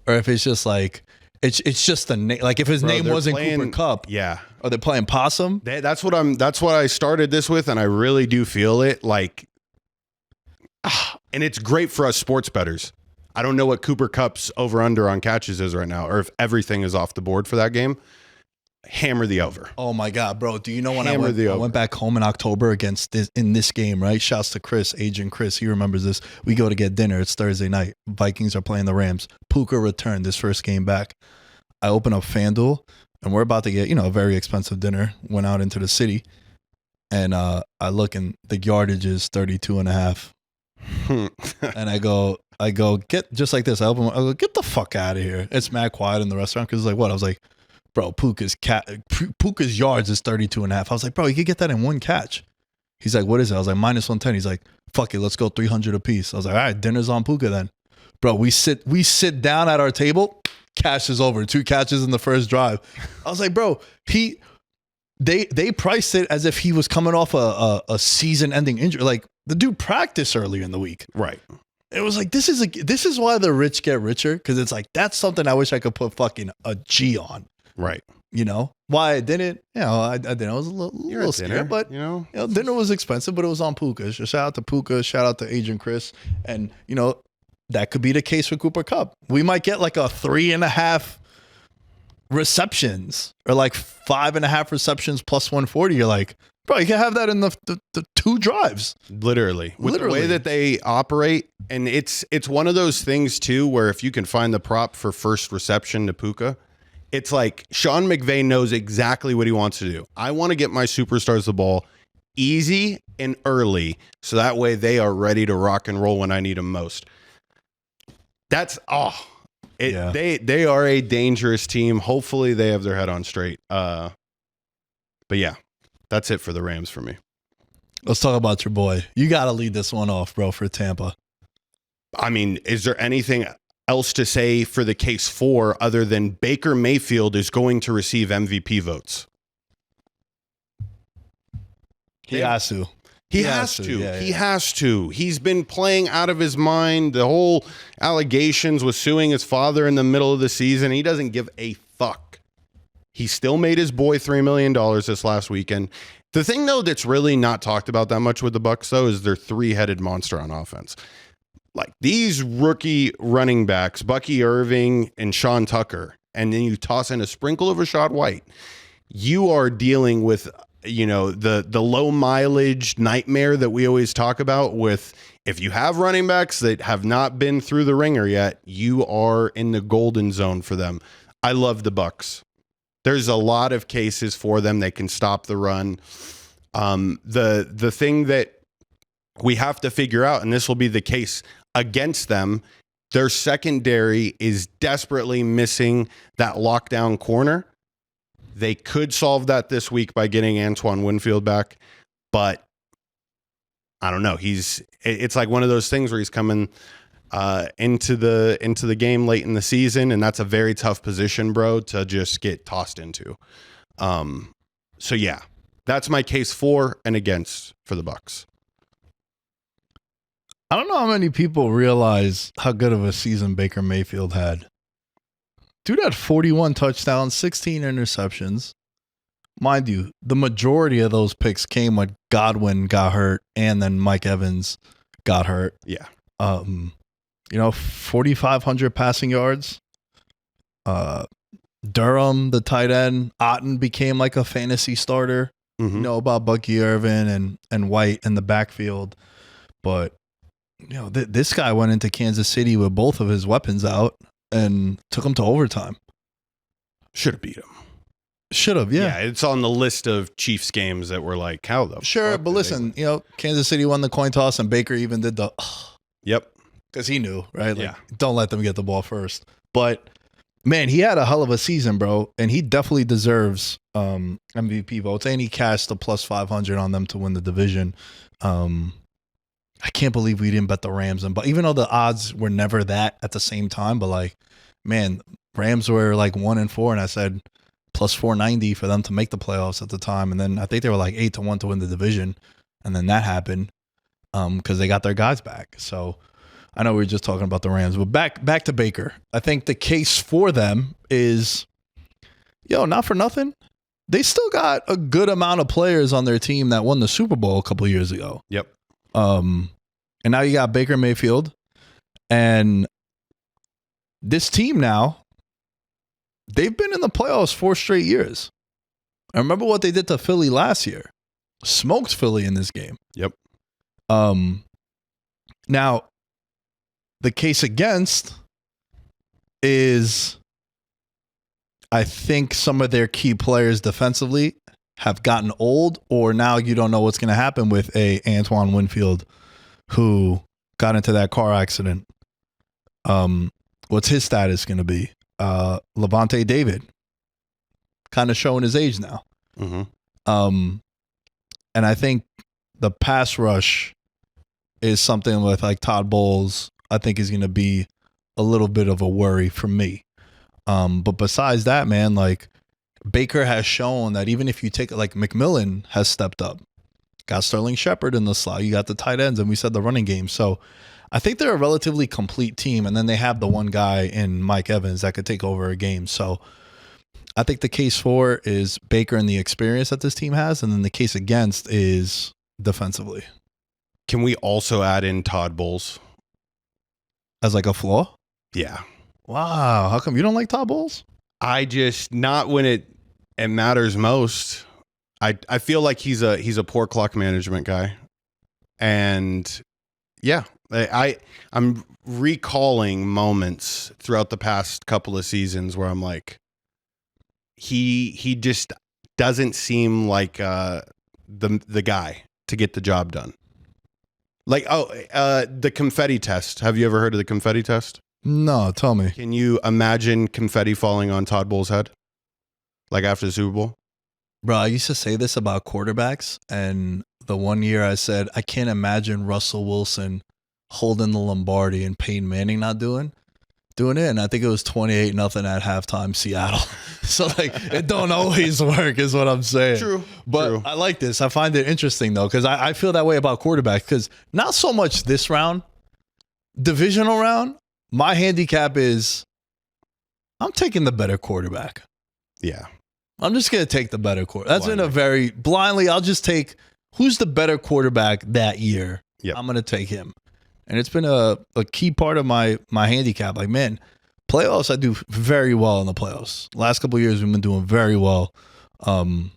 or if it's just like it's just the name. Like if his name wasn't Cooper Kupp, yeah. Are they playing possum? That's what I started this with, and I really do feel it. Like, and it's great for us sports bettors. I don't know what Cooper Kupp's over-under on catches is right now, or if everything is off the board for that game. Hammer the over. Oh my God, bro! Do you know when I went back home in October in this game? Right, shouts to Chris, Agent Chris. He remembers this. We go to get dinner. It's Thursday night. Vikings are playing the Rams. Puka returned this first game back. I open up FanDuel, and we're about to get a very expensive dinner. Went out into the city. and I look and the yardage is 32.5. And I go, get just like this. I go, get the fuck out of here. It's mad quiet in the restaurant because like what? I was like, bro, Puka's yards is 32.5. I was like, bro, you could get that in one catch. He's like, what is it? I was like, minus 110. He's like, fuck it, let's go 300 a piece. I was like, all right, dinner's on Puka then. Bro, we sit down at our table, cash is over. 2 catches in the first drive. I was like, bro, they priced it as if he was coming off a season-ending injury. Like the dude practiced earlier in the week. Right. It was like this is why the rich get richer, because it's like that's something I wish I could put fucking a G on. Right. You know why I didn't? You know, I didn't. I was a little scared, but you know, dinner was expensive, but it was on Puka. So shout out to Puka, shout out to Agent Chris, and you know that could be the case for Cooper Kupp. We might get like a 3.5 receptions or like 5.5 receptions plus 140. You're like, bro, you can have that in the 2 drives. Literally. With the way that they operate. And it's one of those things too, where if you can find the prop for first reception to Puka, it's like Sean McVay knows exactly what he wants to do. I want to get my superstars the ball easy and early, so that way they are ready to rock and roll when I need them most. They are a dangerous team. Hopefully they have their head on straight. But yeah, that's it for the Rams for me. Let's talk about your boy. You got to lead this one off, bro, for Tampa. I mean, is there anything else to say for the case for other than Baker Mayfield is going to receive MVP votes? He has to. He has to. Yeah, he has to. He's been playing out of his mind. The whole allegations with suing his father in the middle of the season. He doesn't give a fuck. He still made his boy $3 million this last weekend. The thing, though, that's really not talked about that much with the Bucs, though, is their 3-headed monster on offense. Like these rookie running backs, Bucky Irving and Sean Tucker, and then you toss in a sprinkle of Rashad White. You are dealing with, you know, the low mileage nightmare that we always talk about with, if you have running backs that have not been through the ringer yet, you are in the golden zone for them. I love the Bucs. There's a lot of cases for them. They can stop the run. The thing that we have to figure out, and this will be the case against them, their secondary is desperately missing that lockdown corner. They could solve that this week by getting Antoine Winfield back, but I don't know. It's like one of those things where he's coming into the game late in the season, and that's a very tough position, bro, to just get tossed into. So yeah, that's my case for and against for the Bucs. I don't know how many people realize how good of a season Baker Mayfield had. Dude had 41 touchdowns, 16 interceptions. Mind you, the majority of those picks came when Godwin got hurt and then Mike Evans got hurt. Yeah. 4,500 passing yards. Durham, the tight end, Otten became like a fantasy starter. Mm-hmm. You know about Bucky Irvin and White in the backfield. But, you know, this guy went into Kansas City with both of his weapons out and took him to overtime. Should have beat him. Should have, yeah. Yeah, it's on the list of Chiefs games that were like, how the Sure, fuck but listen, you know, Kansas City won the coin toss and Baker even did the Yep. Because he knew, right? Like, Yeah. don't let them get the ball first. But man, he had a hell of a season, bro, and he definitely deserves MVP votes. And he cashed a plus 500 on them to win the division. I can't believe we didn't bet the Rams, but even though the odds were never that at the same time, but like, man, Rams were like 1-4, and I said plus 490 for them to make the playoffs at the time, and then I think they were like 8-1 to win the division, and then that happened because they got their guys back. So I know we were just talking about the Rams, but back to Baker. I think the case for them is, not for nothing, they still got a good amount of players on their team that won the Super Bowl a couple of years ago. Yep. And now you got Baker Mayfield, and this team now, they've been in the playoffs 4 straight years. I remember what they did to Philly last year. Smoked Philly in this game. Yep. Now, the case against is, I think some of their key players defensively have gotten old, or now you don't know what's going to happen with a Antoine Winfield who got into that car accident. What's his status going to be? Levante David, kind of showing his age now. Mm-hmm. And I think the pass rush is something with like Todd Bowles. I think is going to be a little bit of a worry for me. But besides that, man, like Baker has shown that even if you take it, like McMillan has stepped up, got Sterling Shepard in the slot, you got the tight ends, and we said the running game. So I think they're a relatively complete team. And then they have the one guy in Mike Evans that could take over a game. So I think the case for is Baker and the experience that this team has. And then the case against is defensively. Can we also add in Todd Bowles? As like a flaw? Yeah. Wow. How come you don't like Todd Bowles? I just, not when it matters most. I feel like he's a poor clock management guy. And yeah, I'm recalling moments throughout the past couple of seasons where I'm like, he just doesn't seem like the guy to get the job done. Like, the confetti test. Have you ever heard of the confetti test? No, tell me. Can you imagine confetti falling on Todd Bowles' head? Like after the Super Bowl? Bro, I used to say this about quarterbacks, and the one year I said, I can't imagine Russell Wilson holding the Lombardi and Peyton Manning not doing it. And I think it was 28-0 at halftime, Seattle. So like, it don't always work is what I'm saying. True. But true. I like this. I find it interesting though, because I feel that way about quarterbacks, because not so much this round, divisional round, my handicap is I'm taking the better quarterback. Yeah. I'm just going to take the better quarterback. That's in a very blindly, I'll just take who's the better quarterback that year. Yep. I'm going to take him. And it's been a key part of my handicap. Like, man, playoffs, I do very well in the playoffs. Last couple of years, we've been doing very well. And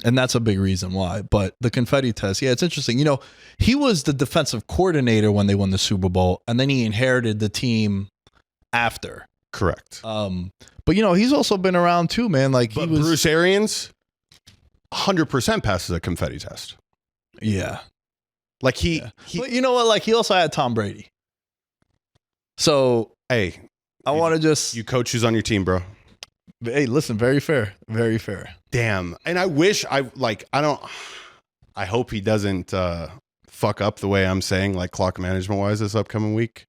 that's a big reason why. But the confetti test, yeah, it's interesting. You know, he was the defensive coordinator when they won the Super Bowl, and then he inherited the team after. Correct. But, you know, he's also been around too, man. Like, but he was. Bruce Arians, 100% passes a confetti test. Yeah. Like he But you know what? Like, he also had Tom Brady. So, hey, I want to just. you coach who's on your team, bro. Hey, listen, very fair. Very fair. Damn. And I wish I hope he doesn't fuck up the way I'm saying, like, clock management wise this upcoming week.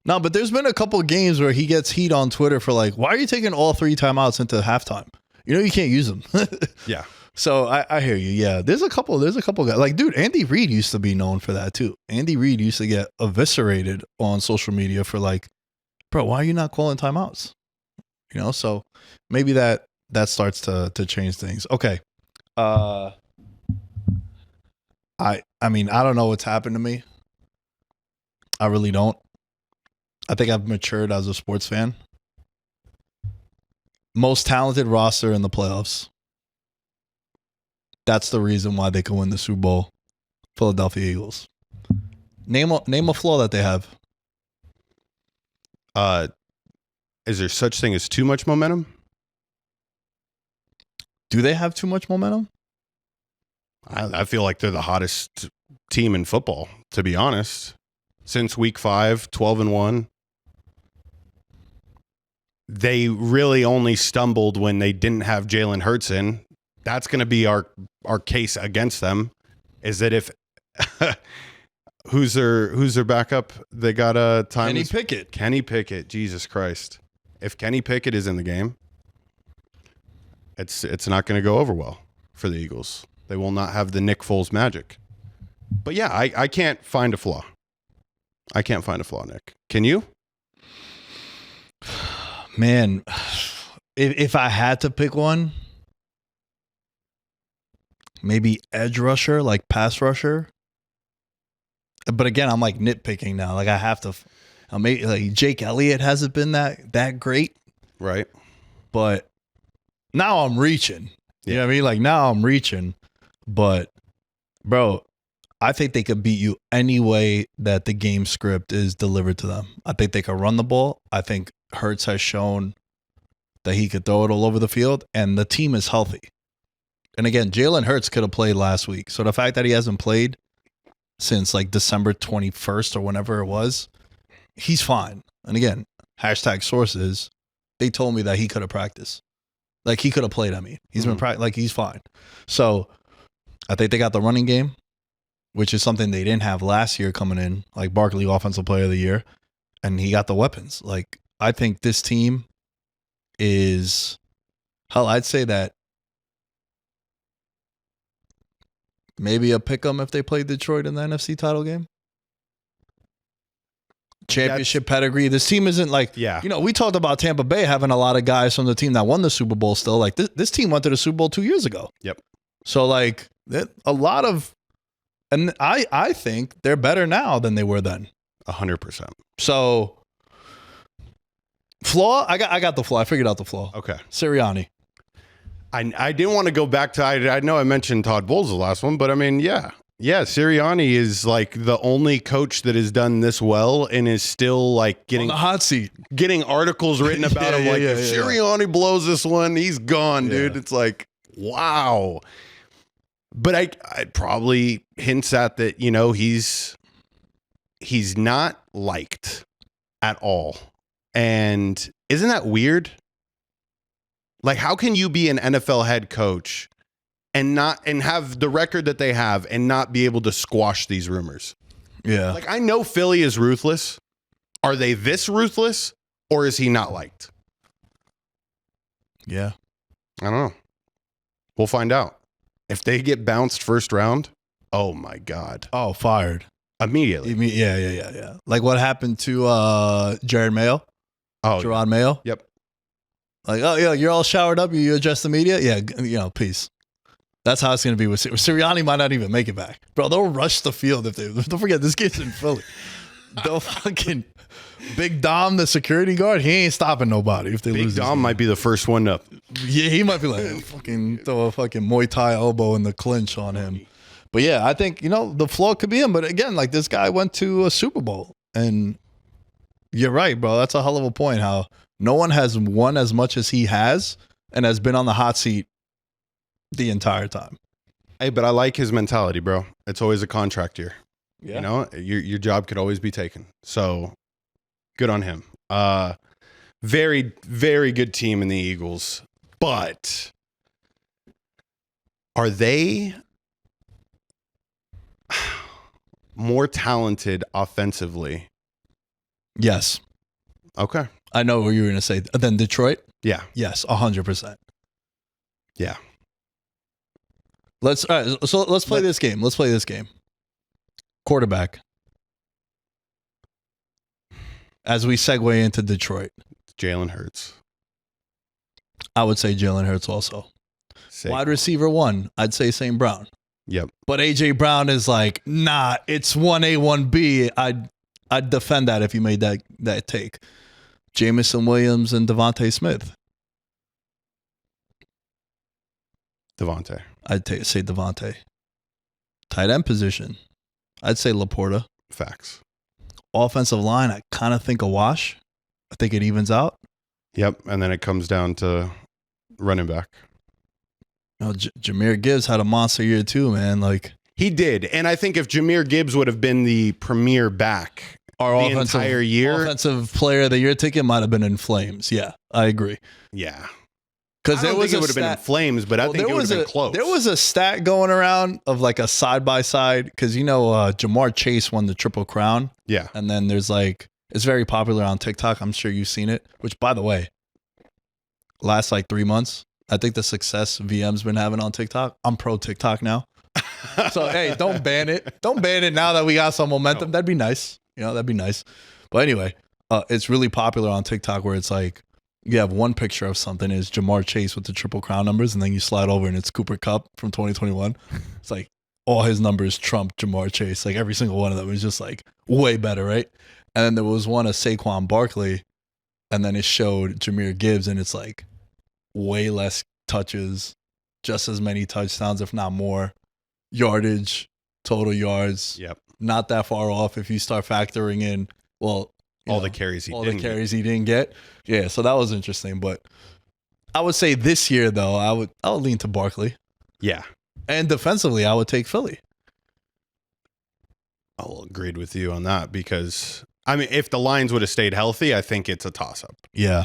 No, but there's been a couple of games where he gets heat on Twitter for like, why are you taking all 3 timeouts into halftime? You know, you can't use them. Yeah. So I hear you. Yeah. There's a couple guys. Like, dude, Andy Reid used to be known for that too. Andy Reid used to get eviscerated on social media for like, bro, why are you not calling timeouts? You know, so maybe that starts to change things. Okay. I mean, I don't know what's happened to me. I really don't. I think I've matured as a sports fan. Most talented roster in the playoffs. That's the reason why they can win the Super Bowl. Philadelphia Eagles. Name a flaw that they have. Is there such thing as too much momentum? Do they have too much momentum? I feel like they're the hottest team in football, to be honest. Since week 5, 12-1. They really only stumbled when they didn't have Jalen Hurts in. That's going to be our case against them. Is that if who's their backup? They got a time. Kenny Pickett. Jesus Christ! If Kenny Pickett is in the game, it's not going to go over well for the Eagles. They will not have the Nick Foles magic. But yeah, I can't find a flaw. I can't find a flaw, Nick. Can you? Man, if I had to pick one, maybe edge rusher, like pass rusher. But again, I'm like nitpicking now. Like I have to. Maybe like Jake Elliott hasn't been that great, right? But now I'm reaching. You know what I mean? Like now I'm reaching. But bro, I think they could beat you any way that the game script is delivered to them. I think they could run the ball. I think Hurts has shown that he could throw it all over the field, and the team is healthy. And again, Jalen Hurts could have played last week. So the fact that he hasn't played since like December 21st or whenever it was, he's fine. And again, hashtag sources, they told me that he could have practiced. Like he could have played. I mean, he's been like he's fine. So I think they got the running game, which is something they didn't have last year coming in, like Barkley, Offensive Player of the Year, and he got the weapons. Like I think this team is, hell, I'd say that maybe a pick 'em if they played Detroit in the NFC title game. Championship pedigree. This team isn't like, we talked about Tampa Bay having a lot of guys from the team that won the Super Bowl still. Like this team went to the Super Bowl 2 years ago. Yep. So like a lot of, and I think they're better now than they were then. 100%. So flaw, I got the flaw. I figured out the flaw. Okay. Sirianni. I didn't want to go back to, I know I mentioned Todd Bowles the last one, but I mean, yeah, Sirianni is like the only coach that has done this well and is still like getting on the hot seat, getting articles written about him. If Sirianni blows this one, he's gone, dude. It's like, wow. But I probably hints at that, he's not liked at all. And isn't that weird? Like, how can you be an NFL head coach and have the record that they have and not be able to squash these rumors? Yeah. Like, I know Philly is ruthless. Are they this ruthless, or is he not liked? Yeah. I don't know. We'll find out. If they get bounced first round, oh my God. Oh, fired. Immediately. Yeah. Like what happened to Jared Mayo? Oh, Gerard Mayo? Yep. Like, oh, yeah, you're all showered up. You address the media? Yeah, peace. That's how it's going to be with Sirianni. Might not even make it back. Bro, they'll rush the field if they... Don't forget, this kid's in Philly. They'll fucking... Big Dom, the security guard, he ain't stopping nobody if they lose. Big Dom might be the first one up. Yeah, he might be like, fucking throw a fucking Muay Thai elbow in the clinch on him. But yeah, I think, the flaw could be him. But again, like this guy went to a Super Bowl. And you're right, bro. That's a hell of a point. How no one has won as much as he has and has been on the hot seat the entire time. Hey, but I like his mentality, bro. It's always a contract year. Yeah. Your job could always be taken. So good on him. Very, very good team in the Eagles. But are they more talented offensively? Yes. Okay. I know what you were going to say. Then Detroit? Yeah. Yes, 100%. Yeah. Let's play this game. Let's play this game. Quarterback. As we segue into Detroit. Jalen Hurts. I would say Jalen Hurts also. Wide receiver 1, I'd say St. Brown. Yep. But A.J. Brown is like, nah, it's 1A, 1B. I'd defend that if you made that take. Jamison Williams and Devontae Smith. Devontae. I'd say Devontae. Tight end position. I'd say Laporta. Facts. Offensive line, I kind of think a wash. I think it evens out. Yep. And then it comes down to running back. Jahmyr Gibbs had a monster year too, man. Like he did. And I think if Jahmyr Gibbs would have been the premier back the entire year, offensive player of the year ticket might have been in flames. Yeah, I agree. Yeah. Because it would have been in flames, but I think it would have been close. There was a stat going around of like a side-by-side, because Jamar Chase won the Triple Crown. Yeah. And then there's like, it's very popular on TikTok. I'm sure you've seen it, which by the way, last like 3 months, I think the success VM's been having on TikTok, I'm pro TikTok now. So, hey, don't ban it. Don't ban it now that we got some momentum. No. That'd be nice. That'd be nice. But anyway, it's really popular on TikTok where it's like, you have one picture of something is Jamar Chase with the Triple Crown numbers, and then you slide over and it's Cooper Kupp from 2021. It's like all his numbers trump Jamar Chase. Like every single one of them is just like way better, right? And then there was one of Saquon Barkley, and then it showed Jahmyr Gibbs, and it's like way less touches, just as many touchdowns, if not more. Yardage, total yards. Yep. Not that far off if you start factoring in, well, all the carries he didn't get. Yeah, so that was interesting. But I would say this year, though, I would lean to Barkley. Yeah. And defensively, I would take Philly. I'll agreed with you on that because, I mean, if the Lions would have stayed healthy, I think it's a toss-up. Yeah.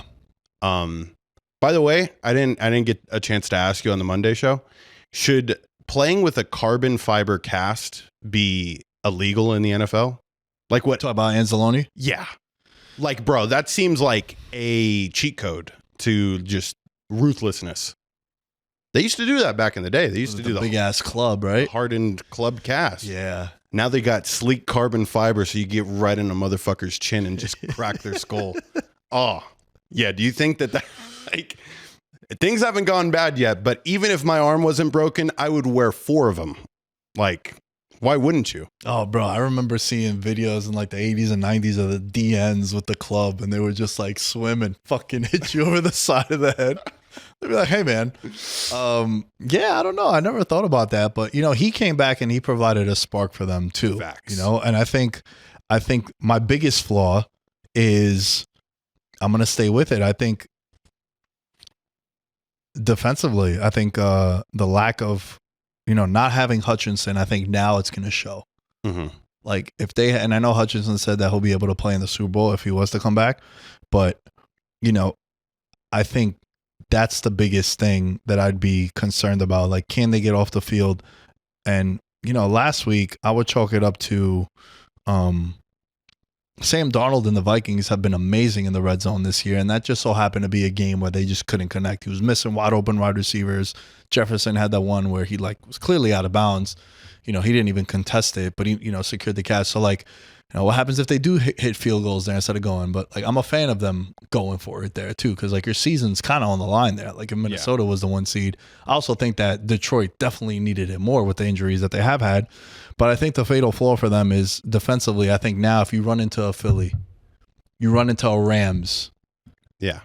By the way, I didn't get a chance to ask you on the Monday show. Should playing with a carbon fiber cast be illegal in the NFL? Like what? Talk about Anzalone? Yeah. Like, bro, that seems like a cheat code to just ruthlessness. They used to do that back in the day. They used to do the big ass club, right? hardened club cast. Yeah. Now they got sleek carbon fiber, so you get right in a motherfucker's chin and just crack their skull. Oh, yeah. Do you think that like things haven't gone bad yet? But even if my arm wasn't broken, I would wear 4 of them. Like, why wouldn't you? Oh, bro, I remember seeing videos in like the 80s and 90s of the DNs with the club, and they would just like swim and fucking hit you over the side of the head. They'd be like, hey, man. Yeah, I don't know. I never thought about that. But, you know, he came back and he provided a spark for them, too. Facts. You know, and I think my biggest flaw is I'm going to stay with it. I think defensively, I think the lack of, you know, not having Hutchinson, I think now it's going to show. Mm-hmm. Like if they, and I know Hutchinson said that he'll be able to play in the Super Bowl if he was to come back. But, you know, I think that's the biggest thing that I'd be concerned about. Like, can they get off the field? And, you know, last week I would chalk it up to Sam Darnold and the Vikings have been amazing in the red zone this year. And that just so happened to be a game where they just couldn't connect. He was missing wide open wide receivers. Jefferson had that one where he like was clearly out of bounds. You know, he didn't even contest it, but he, you know, secured the catch. So like, you know, what happens if they do hit field goals there instead of going? But like, I'm a fan of them going for it there too, because like your season's kind of on the line there. Like if Minnesota was the 1 seed, I also think that Detroit definitely needed it more with the injuries that they have had. But I think the fatal flaw for them is defensively. I think now if you run into a Philly, you run into a Rams, Yeah.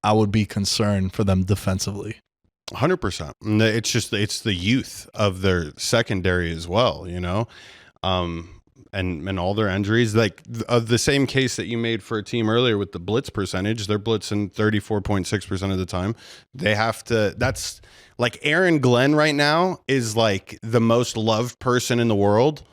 I would be concerned for them defensively. 100%. It's just, it's the youth of their secondary as well, you know? And all their injuries, like of the same case that you made for a team earlier with the blitz percentage, they're blitzing 34.6% of the time. They have to, that's like Aaron Glenn right now is like the most loved person in the world.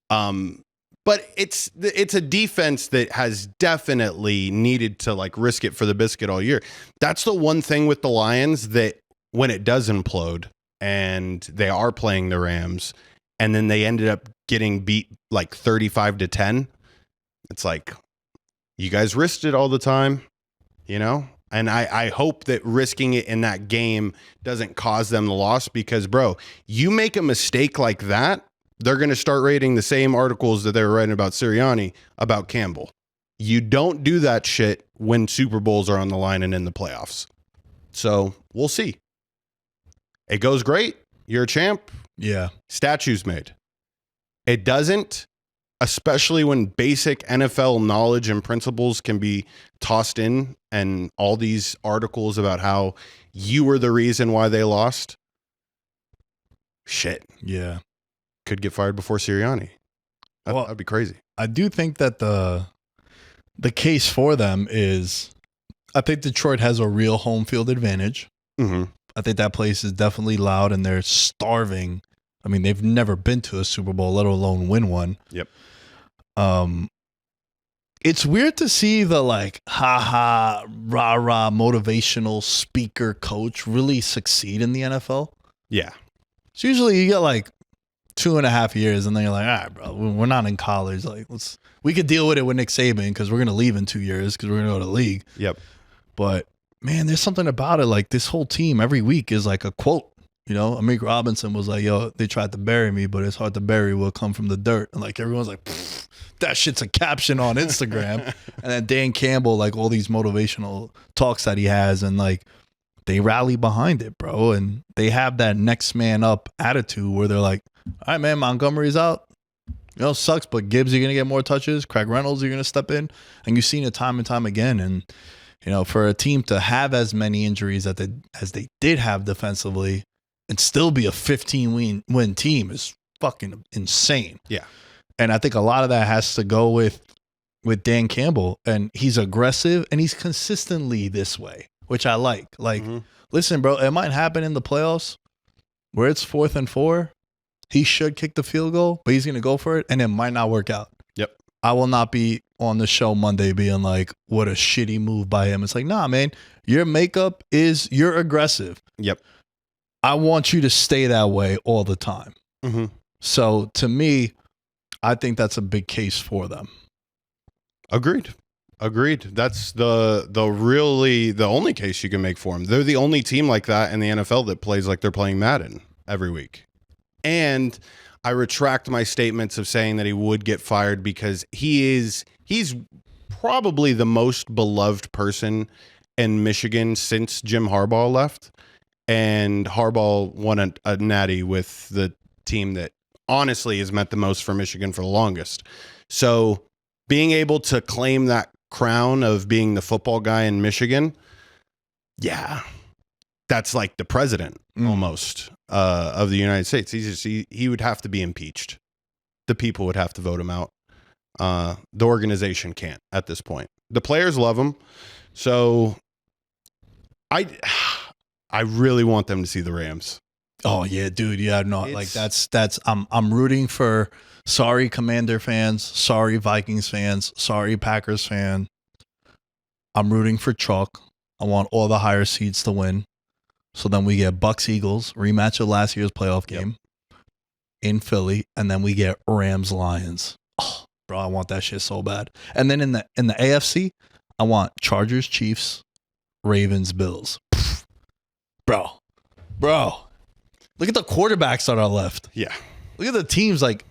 But it's a defense that has definitely needed to like risk it for the biscuit all year. That's the one thing with the Lions that when it does implode and they are playing the Rams and then they ended up getting beat like 35-10. It's like, you guys risked it all the time, you know? And I hope that risking it in that game doesn't cause them the loss because, bro, you make a mistake like that, they're going to start rating the same articles that they were writing about Sirianni, about Campbell. You don't do that shit when Super Bowls are on the line and in the playoffs. So we'll see. It goes great. You're a champ. Yeah. Statues made. It doesn't, especially when basic NFL knowledge and principles can be tossed in and all these articles about how you were the reason why they lost. Shit. Yeah. Could get fired before Sirianni. That'd be crazy. I do think that the case for them is I think Detroit has a real home field advantage. Mm-hmm. I think that place is definitely loud and they're starving. I mean, they've never been to a Super Bowl, let alone win one. Yep. It's weird to see the like, ha-ha, rah-rah motivational speaker coach really succeed in the NFL. Yeah. So usually you get like 2.5 years and then you're like, all right, bro, we're not in college. Like, we could deal with it with Nick Saban because we're going to leave in 2 years because we're going to go to the league. Yep. But, man, there's something about it. Like, this whole team every week is like a quote. You know, Amik Robinson was like, yo, they tried to bury me, but it's hard to bury what come from the dirt. And like, everyone's like, that shit's a caption on Instagram. And then Dan Campbell, like all these motivational talks that he has, and like, they rally behind it, bro. And they have that next man up attitude where they're like, all right, man, Montgomery's out. You know, sucks, but Gibbs, you're going to get more touches. Craig Reynolds, you're going to step in. And you've seen it time and time again. And, you know, for a team to have as many injuries as they did have defensively, and still be a 15-win team is fucking insane. Yeah. And I think a lot of that has to go with Dan Campbell. And he's aggressive and he's consistently this way, which I like. Like, listen, bro, it might happen in the playoffs, where it's 4th and 4, he should kick the field goal, but he's going to go for it, and it might not work out. Yep. I will not be on the show Monday being like, what a shitty move by him. It's like, nah, man, your makeup is you're aggressive. Yep. I want you to stay that way all the time. Mm-hmm. So to me, I think that's a big case for them. Agreed. That's the only case you can make for them. They're the only team like that in the NFL that plays like they're playing Madden every week. And I retract my statements of saying that he would get fired because he's probably the most beloved person in Michigan since Jim Harbaugh left. And Harbaugh won a natty with the team that honestly has meant the most for Michigan for the longest. So being able to claim that crown of being the football guy in Michigan, yeah, that's like the president almost of the United States. He would have to be impeached. The people would have to vote him out. The organization can't at this point. The players love him. So I really want them to see the Rams. Oh yeah, dude. Yeah, no, like that's I'm rooting for. Sorry, Commander fans. Sorry, Vikings fans. Sorry, Packers fan. I'm rooting for chalk. I want all the higher seeds to win. So then we get Bucks Eagles rematch of last year's playoff game in Philly, and then we get Rams Lions. Oh, bro, I want that shit so bad. And then in the AFC, I want Chargers Chiefs, Ravens Bills. Bro. Look at the quarterbacks that are left. Yeah. Look at the teams like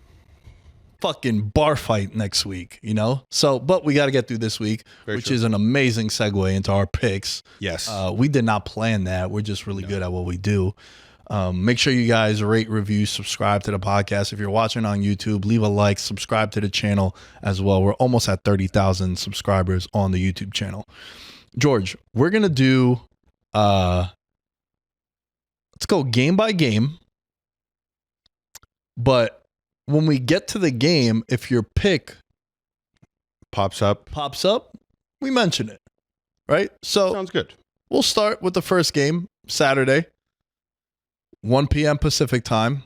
fucking bar fight next week, you know? So, but we got to get through this week, which is an amazing segue into our picks. Yes. We did not plan that. We're just really good at what we do. Make sure you guys rate, review, subscribe to the podcast. If you're watching on YouTube, leave a like, subscribe to the channel as well. We're almost at 30,000 subscribers on the YouTube channel. George, we're going to do, let's go game by game. But when we get to the game, if your pick pops up, we mention it, right? So sounds good. We'll start with the first game, Saturday, 1 p.m. Pacific time.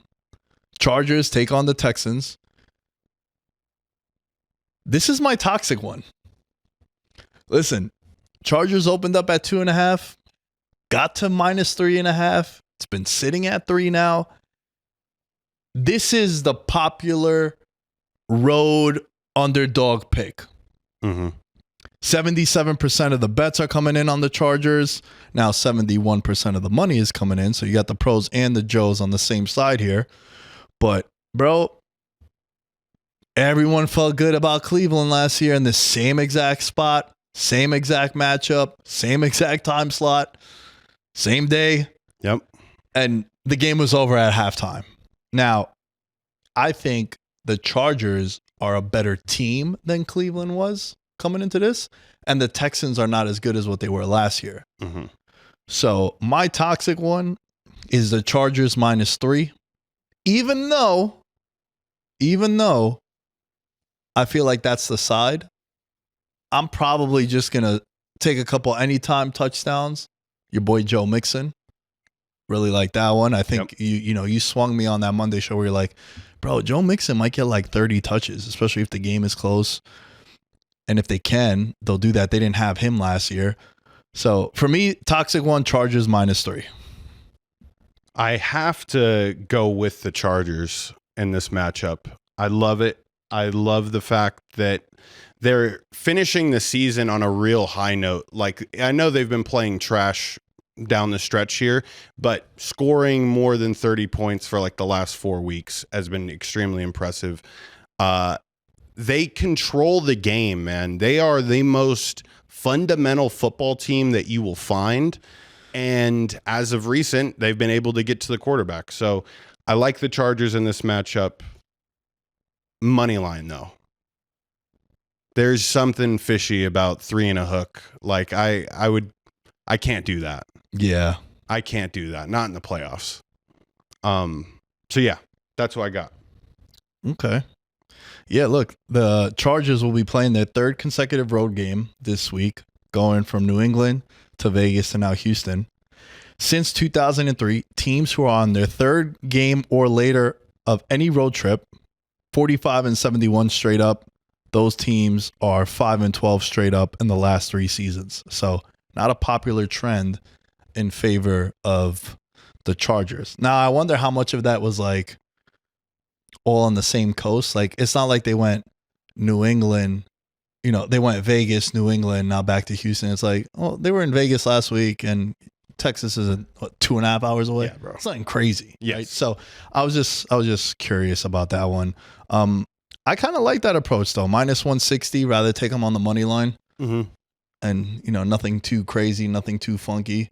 Chargers take on the Texans. This is my toxic one. Listen, Chargers opened up at 2.5, got to -3.5. It's been sitting at 3 now. This is the popular road underdog pick. 77% of the bets are coming in on the Chargers. Now 71% of the money is coming in. So you got the pros and the Joes on the same side here. But, bro, everyone felt good about Cleveland last year in the same exact spot, same exact matchup, same exact time slot, same day. Yep. And the game was over at halftime. Now, I think the Chargers are a better team than Cleveland was coming into this, and the Texans are not as good as what they were last year. So my toxic one is the Chargers -3, even though I feel like that's the side. I'm probably just going to take a couple anytime touchdowns. Your boy Joe Mixon. Really like that one. I think you swung me on that Monday show where you're like, bro, Joe Mixon might get like 30 touches, especially if the game is close. And if they can, they'll do that. They didn't have him last year. So for me, toxic one, Chargers -3. I have to go with the Chargers in this matchup. I love it. I love the fact that they're finishing the season on a real high note. Like, I know they've been playing trash down the stretch here, but scoring more than 30 points for like the last 4 weeks has been extremely impressive. They control the game, man. They are the most fundamental football team that you will find. And as of recent, they've been able to get to the quarterback. So I like the Chargers in this matchup. Money line, though. There's something fishy about 3 and a hook. Like, I can't do that. Yeah. I can't do that. Not in the playoffs. So yeah, that's what I got. Okay. Yeah, look, the Chargers will be playing their 3rd consecutive road game this week, going from New England to Vegas to now Houston. Since 2003, teams who are on their third game or later of any road trip, 45-71 straight up, those teams are 5-12 straight up in the last 3 seasons. So not a popular trend in favor of the Chargers. Now, I wonder how much of that was like all on the same coast. Like, it's not like they went New England, they went Vegas, New England, now back to Houston. It's like, well, they were in Vegas last week and Texas is 2.5 hours away. Yeah, bro. It's nothing crazy. Yes. Right? So I was just curious about that one. I kind of like that approach though. -160, rather take them on the money line. Mm-hmm. And, nothing too crazy, nothing too funky.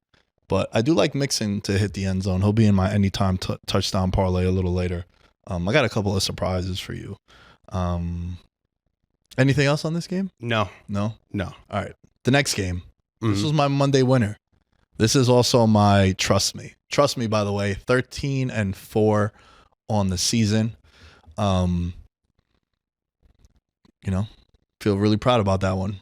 But I do like Mixon to hit the end zone. He'll be in my anytime touchdown parlay a little later. I got a couple of surprises for you. Anything else on this game? No. No? No. All right. The next game. Mm-hmm. This was my Monday winner. This is also my trust me. Trust me, by the way, 13-4 on the season. Feel really proud about that one.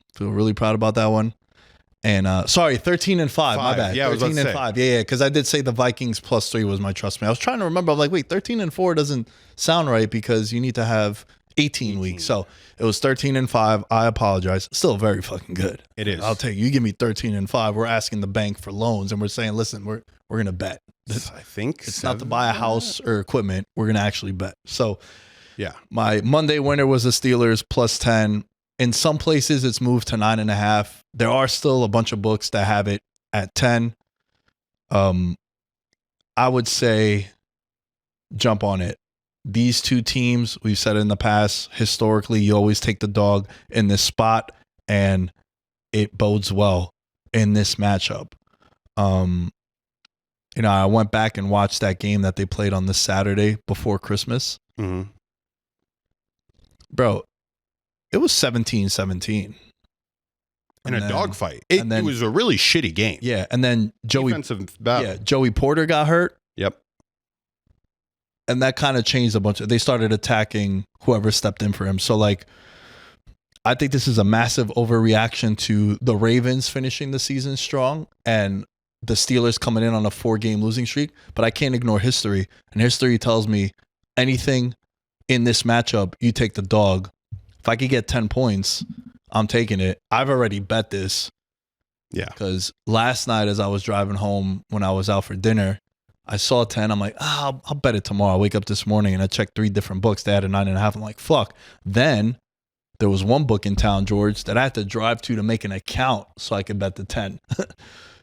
And 13-5. My bad. Yeah, 13-5. Yeah, because I did say the Vikings +3 was my trust me. I was trying to remember. I'm like, wait, 13-4 doesn't sound right because you need to have 18 weeks. So it was 13-5. I apologize. Still very fucking good. It is. I'll take you give me 13-5. We're asking the bank for loans and we're saying, listen, we're gonna bet. I think It's not to buy a house or equipment. We're gonna actually bet. So yeah, my Monday winner was the Steelers +10. In some places, it's moved to 9.5. There are still a bunch of books that have it at 10. I would say jump on it. These two teams, we've said in the past, historically, you always take the dog in this spot, and it bodes well in this matchup. I went back and watched that game that they played on this Saturday before Christmas. Mm-hmm. Bro, it was 17-17. In a dogfight. It was a really shitty game. Yeah, and then Defensive battle. Joey Porter got hurt. Yep. And that kind of changed a bunch. They started attacking whoever stepped in for him. So, I think this is a massive overreaction to the Ravens finishing the season strong and the Steelers coming in on a 4-game losing streak. But I can't ignore history. And history tells me anything in this matchup, you take the dog. If I could get 10 points, I'm taking it. I've already bet this. Yeah. Because last night as I was driving home when I was out for dinner, I saw 10. I'm like, I'll bet it tomorrow. I wake up this morning and I checked 3 different books. They had a 9.5. I'm like, fuck. Then there was one book in town, George, that I had to drive to make an account so I could bet the 10.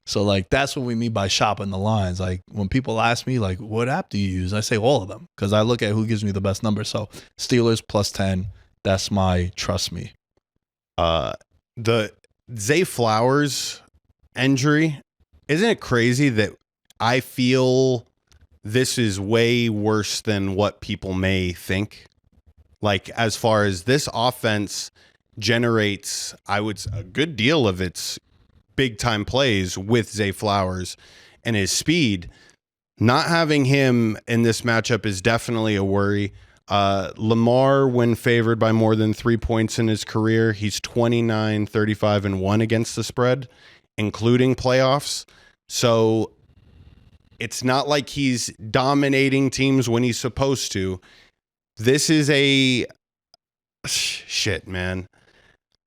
So that's what we mean by shopping the lines. When people ask me, what app do you use? I say all of them because I look at who gives me the best number. So Steelers +10. That's my trust me. The Zay Flowers injury, isn't it crazy that I feel this is way worse than what people may think? As far as this offense generates, a good deal of its big time plays with Zay Flowers and his speed. Not having him in this matchup is definitely a worry. Lamar, when favored by more than 3 points in his career, he's 29-35-1 against the spread, including playoffs. So it's not like he's dominating teams when he's supposed to. This is shit, man.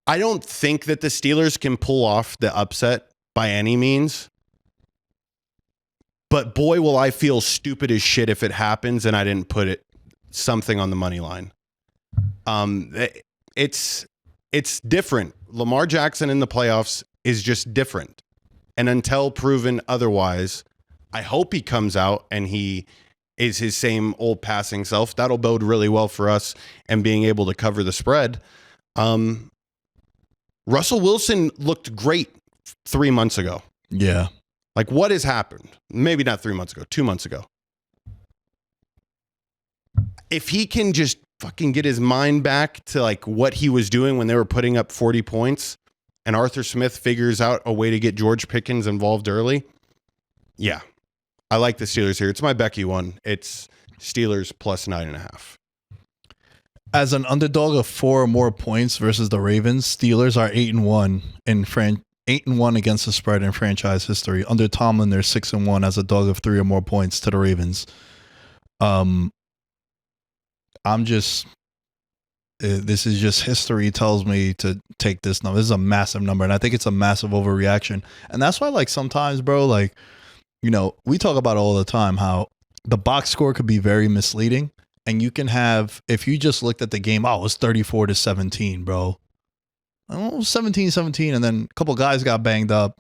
I don't think that the Steelers can pull off the upset by any means. But boy, will I feel stupid as shit if it happens and I didn't put something on the money line. It's different. Lamar Jackson in the playoffs is just different. And until proven otherwise, I hope he comes out and he is his same old passing self. That'll bode really well for us and being able to cover the spread. Russell Wilson looked great 3 months ago. Yeah. What has happened? Maybe not 3 months ago, 2 months ago. If he can just fucking get his mind back to what he was doing when they were putting up 40 points and Arthur Smith figures out a way to get George Pickens involved early. Yeah. I like the Steelers here. It's my Becky one. It's Steelers +9.5. As an underdog of 4 or more points versus the Ravens, Steelers are 8-1 8-1 against the spread in franchise history. Under Tomlin, they're 6-1 as a dog of 3 or more points to the Ravens. This is just history tells me to take this number. This is a massive number, and I think it's a massive overreaction. And that's why, like, sometimes, bro, like, you know, we talk about all the time how the box score could be very misleading. And you can have, if you just looked at the game, oh, it was 34-17, bro. Oh, 17-17, and then a couple guys got banged up,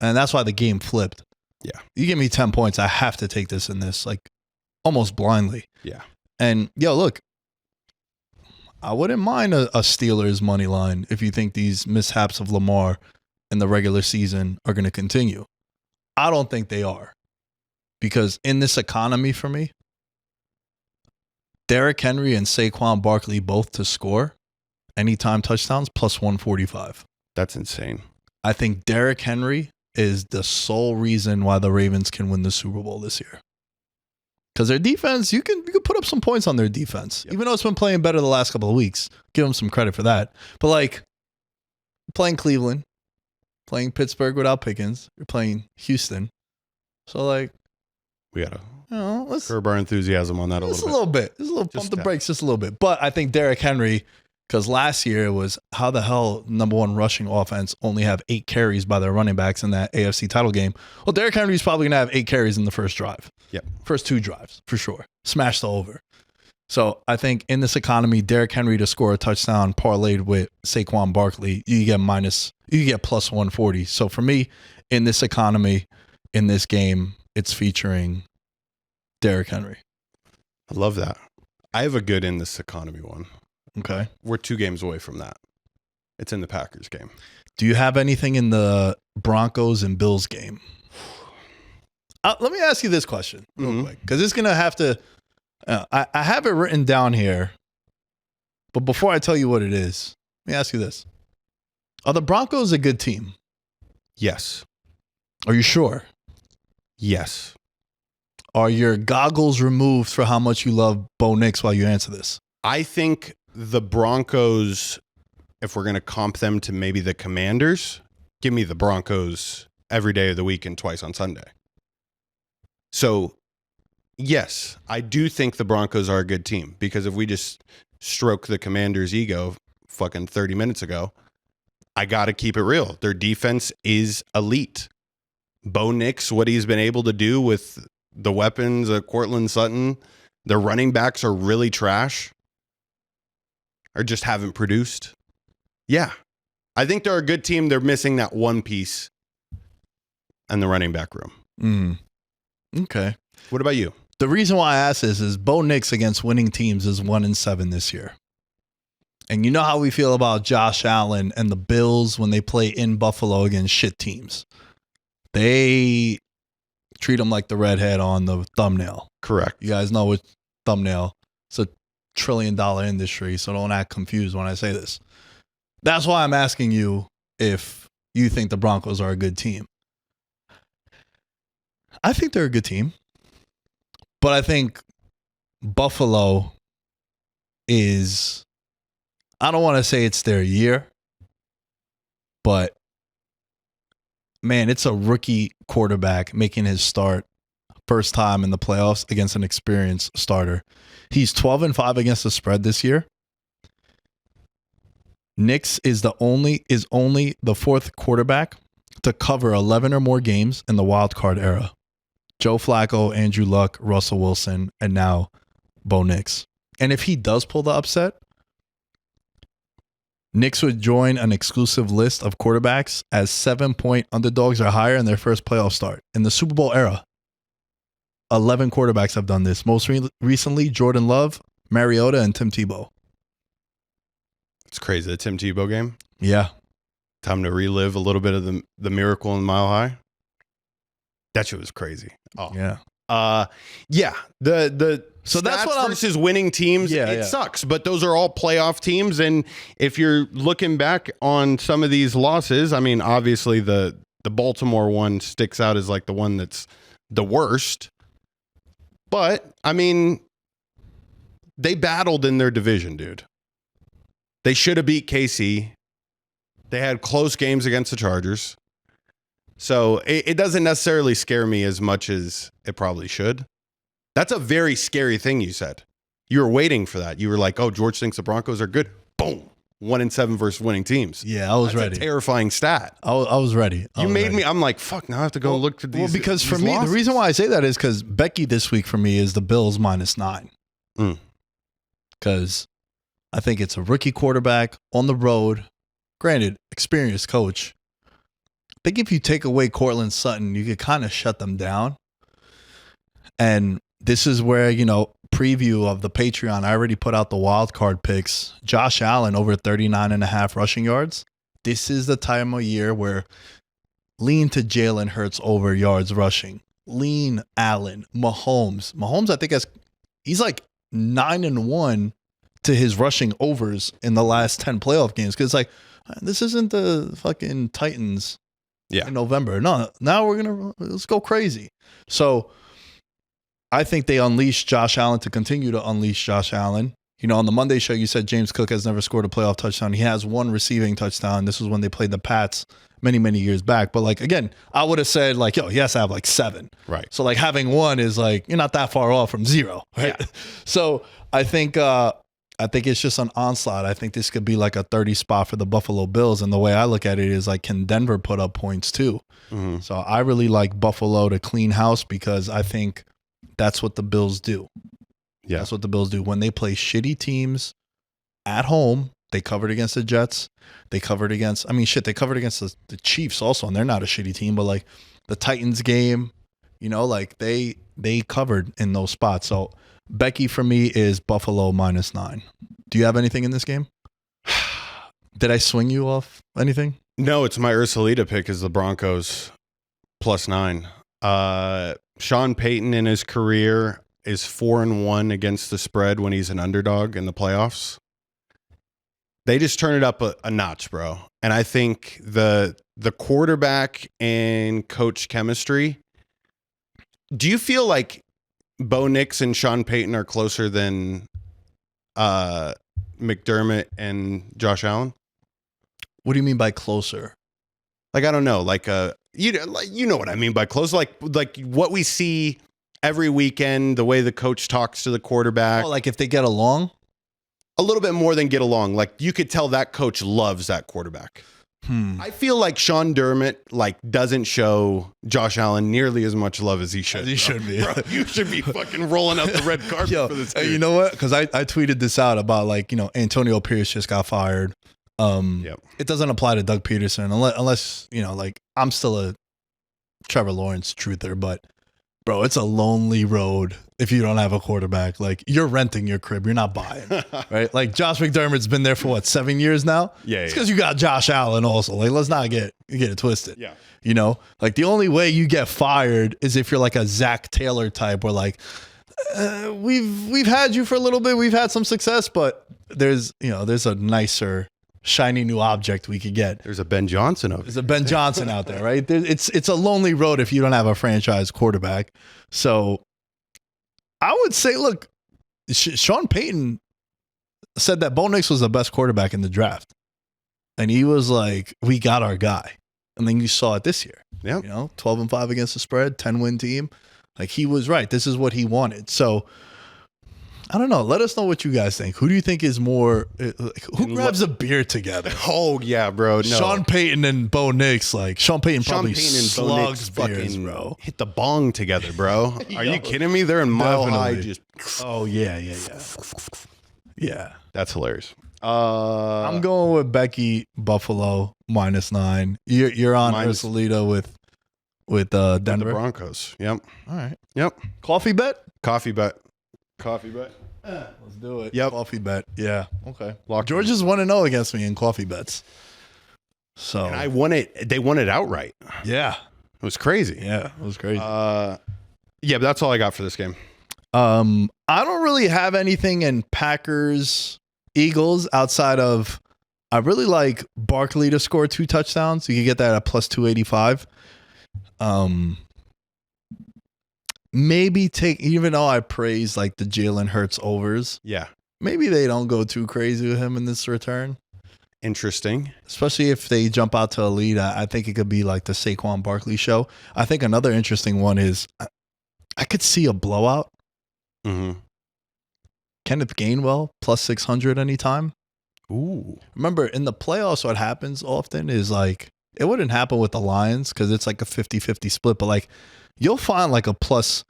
and that's why the game flipped. Yeah. You give me 10 points, I have to take this in this, like, almost blindly. Yeah. And, yo, look, I wouldn't mind a Steelers money line if you think these mishaps of Lamar in the regular season are going to continue. I don't think they are. Because in this economy for me, Derrick Henry and Saquon Barkley both to score anytime touchdowns plus 145. That's insane. I think Derrick Henry is the sole reason why the Ravens can win the Super Bowl this year. Because their defense, you can put up some points on their defense. Yep. Even though it's been playing better the last couple of weeks. Give them some credit for that. But like, playing Cleveland, playing Pittsburgh without Pickens, you're playing Houston. So like, we got to let's curb our enthusiasm on that a little bit. Just a little pump the brakes just a little bit. But I think Derrick Henry, because last year it was how the hell number one rushing offense only have 8 carries by their running backs in that AFC title game. Well, Derrick Henry's probably going to have 8 carries in the first drive. Yep. First 2 drives, for sure. Smash the over. So I think in this economy, Derrick Henry to score a touchdown parlayed with Saquon Barkley, you get plus 140. So for me, in this economy, in this game, it's featuring Derrick Henry. I love that. I have a good in this economy one. Okay. We're 2 games away from that. It's in the Packers game. Do you have anything in the Broncos and Bills game? Let me ask you this question real quick, because it's going to have to I have it written down here, but before I tell you what it is, let me ask you this. Are the Broncos a good team? Yes. Are you sure? Yes. Are your goggles removed for how much you love Bo Nix while you answer this? I think the Broncos, if we're going to comp them to maybe the Commanders, give me the Broncos every day of the week and twice on Sunday. So, yes, I do think the Broncos are a good team, because if we just stroke the Commanders' ego fucking 30 minutes ago, I got to keep it real. Their defense is elite. Bo Nix, what he's been able to do with the weapons of Courtland Sutton, their running backs are really trash or just haven't produced. Yeah, I think they're a good team. They're missing that one piece in the running back room. Okay. What about you? The reason why I ask this is Bo Nix against winning teams is 1-7 this year. And you know how we feel about Josh Allen and the Bills when they play in Buffalo against shit teams. They treat them like the redhead on the thumbnail. Correct. You guys know what thumbnail. It's a $1 trillion industry, so don't act confused when I say this. That's why I'm asking you if you think the Broncos are a good team. I think they're a good team. But I think Buffalo is, I don't want to say it's their year, but man, it's a rookie quarterback making his start first time in the playoffs against an experienced starter. He's 12-5 against the spread this year. Nix is only the 4th quarterback to cover 11 or more games in the wild card era. Joe Flacco, Andrew Luck, Russell Wilson, and now Bo Nix. And if he does pull the upset, Nix would join an exclusive list of quarterbacks as 7-point underdogs or higher in their first playoff start. In the Super Bowl era, 11 quarterbacks have done this. Most recently, Jordan Love, Mariota, and Tim Tebow. It's crazy. The Tim Tebow game. Yeah. Time to relive a little bit of the miracle in Mile High. That shit was crazy. Oh yeah. Yeah. The so stats that's what versus winning teams. It sucks, but those are all playoff teams. And if you're looking back on some of these losses, I mean, obviously the Baltimore one sticks out as like the one that's the worst. But I mean, they battled in their division, dude. They should have beat KC. They had close games against the Chargers. So it doesn't necessarily scare me as much as it probably should. That's a very scary thing you said. You were waiting for that. You were like, oh, George thinks the Broncos are good. Boom. 1-7 versus winning teams. Yeah, I was ready. A terrifying stat. I was ready. You made me. I'm like, fuck. Now I have to go look to these. Well, because for these me, losses. the reason why I say that is because Becky this week for me is the Bills -9. Because I think it's a rookie quarterback on the road. Granted, experienced coach. I think if you take away Cortland Sutton, you could kind of shut them down. And this is where, preview of the Patreon, I already put out the wild card picks. Josh Allen over 39.5 rushing yards. This is the time of year where lean to Jalen Hurts over yards rushing. Lean Allen, Mahomes. Mahomes, I think he's like 9-1 to his rushing overs in the last 10 playoff games. Because this isn't the fucking Titans in November. No, now let's go crazy. So I think they unleashed Josh Allen to continue to unleash Josh Allen. On the Monday show, you said James Cook has never scored a playoff touchdown. He has one receiving touchdown. This was when they played the Pats many, many years back. But again, I would have said he has to have 7. Right. So having one is you're not that far off from 0. Right. Yeah. So I think it's just an onslaught. I think this could be a 30 spot for the Buffalo Bills. And the way I look at it is can Denver put up points too? Mm-hmm. So I really like Buffalo to clean house because I think that's what the Bills do. Yeah. That's what the Bills do. When they play shitty teams at home, they covered against the Jets. They covered against, they covered against the Chiefs also, and they're not a shitty team, but the Titans game, they covered in those spots. So Becky for me is Buffalo -9. Do you have anything in this game? Did I swing you off anything? No, it's my Ursulita pick is the Broncos +9. Sean Payton in his career is 4-1 against the spread when he's an underdog in the playoffs. They just turn it up a notch, bro. And I think the quarterback and coach chemistry. Do you feel like Bo Nix and Sean Payton are closer than McDermott and Josh Allen? What do you mean by closer? I don't know, you know what I mean by close, like what we see every weekend, the way the coach talks to the quarterback. Oh, if they get along? A little bit more than get along. You could tell that coach loves that quarterback. I feel like Sean Dermott doesn't show Josh Allen nearly as much love as he should. As he should be. Bro, you should be fucking rolling out the red carpet for this dude. You know what? Because I tweeted this out about Antonio Pierce just got fired. It doesn't apply to Doug Peterson unless I'm still a Trevor Lawrence truther, but bro, it's a lonely road if you don't have a quarterback. You're renting your crib, you're not buying, right? Josh McDermott's been there for 7 years now. Yeah, it's because you got Josh Allen also. Let's not get it twisted. Yeah, the only way you get fired is if you're a Zach Taylor type, where we've had you for a little bit, we've had some success, but there's a nicer, shiny new object we could get. There's a Ben Johnson over there. There's a Ben Johnson out there, right? It's a lonely road if you don't have a franchise quarterback. So I would say, look, Sean Payton said that Bo Nix was the best quarterback in the draft. And he was like, we got our guy. And then you saw it this year. Yeah. 12-5 against the spread, 10-win team. He was right. This is what he wanted. So I don't know. Let us know what you guys think. Who do you think is more? Who grabs a beer together? Oh yeah, bro. No. Sean Payton and Bo Nix. Sean Payton probably slugs beers, bro. Hit the bong together, bro. Are you kidding me? They're in Mile High. Just. Oh yeah. That's hilarious. I'm going with Becky Buffalo -9. You're on Ursulita with Denver the Broncos. Yep. All right. Yep. Coffee bet. Let's do it. Yep. Coffee bet. Yeah. Okay. George is 1-0 against me in coffee bets. So and I won it. They won it outright. Yeah. It was crazy. Yeah. It was crazy. Yeah, but that's all I got for this game. I don't really have anything in Packers Eagles outside of I really like Barkley to score 2 touchdowns. You can get that at +285. Maybe even though I praise the Jalen Hurts overs. Yeah. Maybe they don't go too crazy with him in this return. Interesting. Especially if they jump out to a lead. I think it could be like the Saquon Barkley show. I think another interesting one is I could see a blowout. Mm-hmm. Kenneth Gainwell plus 600 anytime. Ooh. Remember, in the playoffs, what happens often is like, it wouldn't happen with the Lions because it's like a 50-50 split, but like you'll find like a plus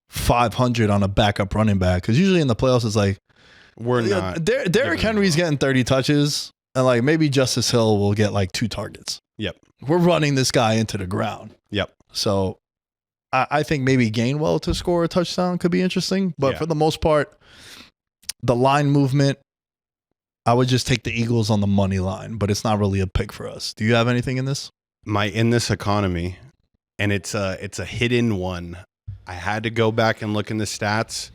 500 on a backup running back because usually in the playoffs it's like, We're not. Derrick Henry's getting 30 touches and like maybe Justice Hill will get like 2 targets. Yep. We're running this guy into the ground. Yep. So I think maybe Gainwell to score a touchdown could be interesting, but for the most part, the line movement, I would just take the Eagles on the money line, but it's not really a pick for us. Do you have anything in this? In this economy, and it's a hidden one. I had to go back and look in the stats.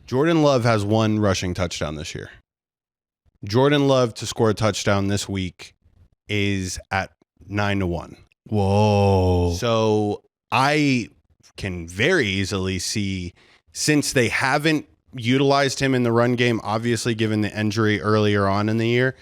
Jordan Love has 1 rushing touchdown this year. Jordan Love to score a touchdown this week is at 9-1. Whoa. So I can very easily see, since they haven't utilized him in the run game, obviously given the injury earlier on in the year,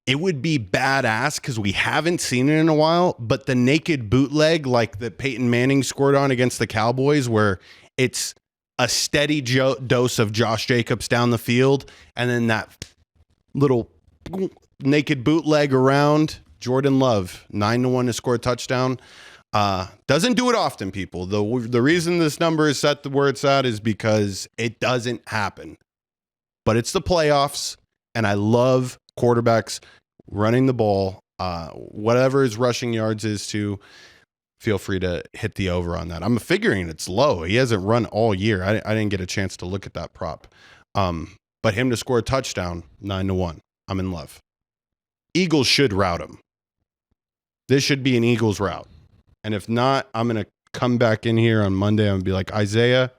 it would be badass because we haven't seen it in a while, but the naked bootleg like that Peyton Manning scored on against the Cowboys, where it's a steady dose of Josh Jacobs down the field and then that little naked bootleg around. Jordan Love 9-1 to score a touchdown. Doesn't do it often, people. The reason this number is set where it's at is because it doesn't happen. But it's the playoffs, and I love quarterbacks running the ball. Whatever his rushing yards is to, feel free to hit the over on that. I'm figuring it's low. He hasn't run all year. I didn't get a chance to look at that prop. But him to score a touchdown, 9-1. I'm in love. Eagles should route him. This should be an Eagles route. And if not, I'm going to come back in here on Monday and be like, Isaiah,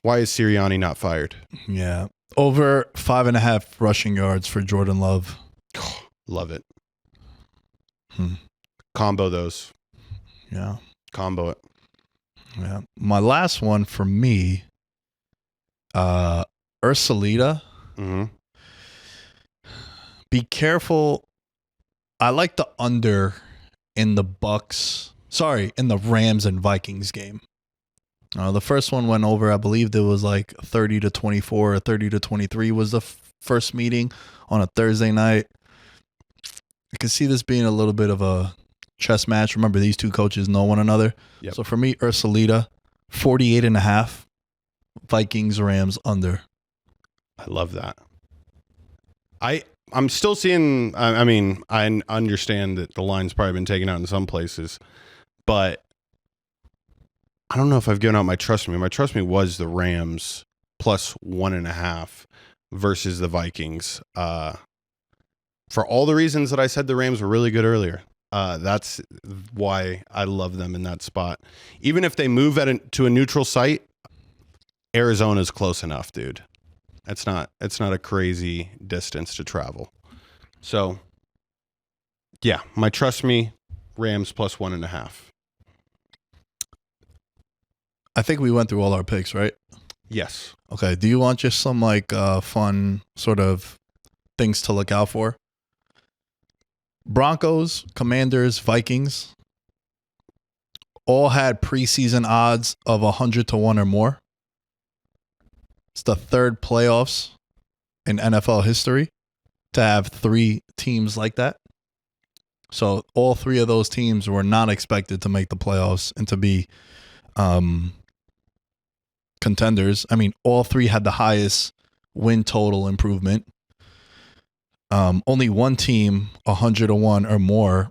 why is Sirianni not fired? Yeah. Over 5.5 rushing yards for Jordan Love. Love it. Combo those. Yeah. Combo it. Yeah. My last one for me, Ursulita. Mm-hmm. Be careful. I like the under in the in the Rams and Vikings game. The first one went over, I believe it was like 30-24 or 30-23 was the first meeting on a Thursday night. I can see this being a little bit of a chess match. Remember, these two coaches know one another. Yep. So for me, Ursulita, 48.5, Vikings, Rams under. I love that. I'm still seeing, I mean, I understand that the line's probably been taken out in some places, but I don't know if I've given out my trust me. My trust me was the Rams plus 1.5 versus the Vikings. For all the reasons that I said the Rams were really good earlier. That's why I love them in that spot. Even if they move to a neutral site, Arizona's close enough, dude. It's not a crazy distance to travel. So, yeah, my trust me, Rams plus 1.5. I think we went through all our picks, right? Yes. Okay. Do you want just some like fun sort of things to look out for? Broncos, Commanders, Vikings all had preseason odds of 100-1 or more. It's the third playoffs in NFL history to have 3 teams like that. So all 3 of those teams were not expected to make the playoffs and to be contenders. I mean, all 3 had the highest win total improvement. Only one team, 100-1 or more,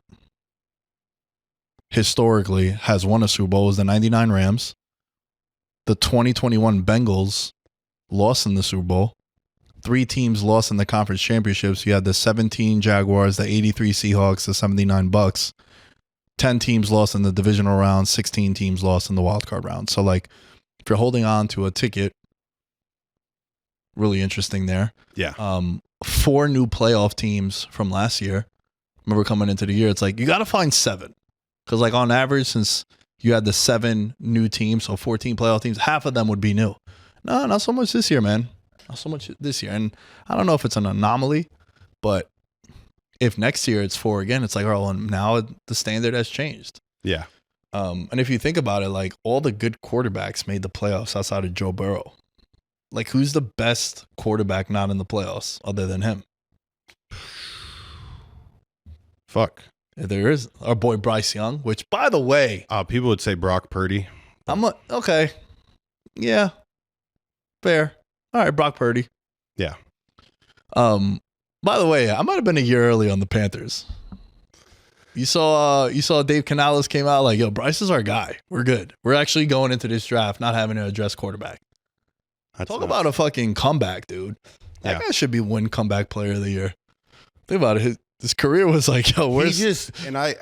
historically has won a Super Bowl, is the 99 Rams. The 2021 Bengals lost in the Super Bowl. 3 teams lost in the conference championships. You had the 17 Jaguars, the 83 Seahawks, the 79 Bucks. 10 teams lost in the divisional round. 16 teams lost in the wild card round. So, like, if you're holding on to a ticket, really interesting there. Yeah. 4 new playoff teams from last year. Remember coming into the year, it's like, you got to find 7. Because, like, on average, since you had the 7 new teams, so 14 playoff teams, half of them would be new. No, not so much this year, man. not so much this year. And I don't know if it's an anomaly, but if next year it's 4 again, it's like, oh, well, now the standard has changed. Yeah. And if you think about it, like all the good quarterbacks made the playoffs outside of Joe Burrow. Like, who's the best quarterback not in the playoffs other than him? Fuck. There is our boy Bryce Young, which, by the way, People would say Brock Purdy. Okay. Yeah. Fair. All right, Brock Purdy. Yeah. By the way, I might have been a year early on the Panthers. You saw Dave Canales came out like, yo, Bryce is our guy. We're good. We're actually going into this draft not having to address quarterback. Talk about a fucking comeback, dude. That guy should be win comeback player of the year. Think about it. His career was like, yo, where's and I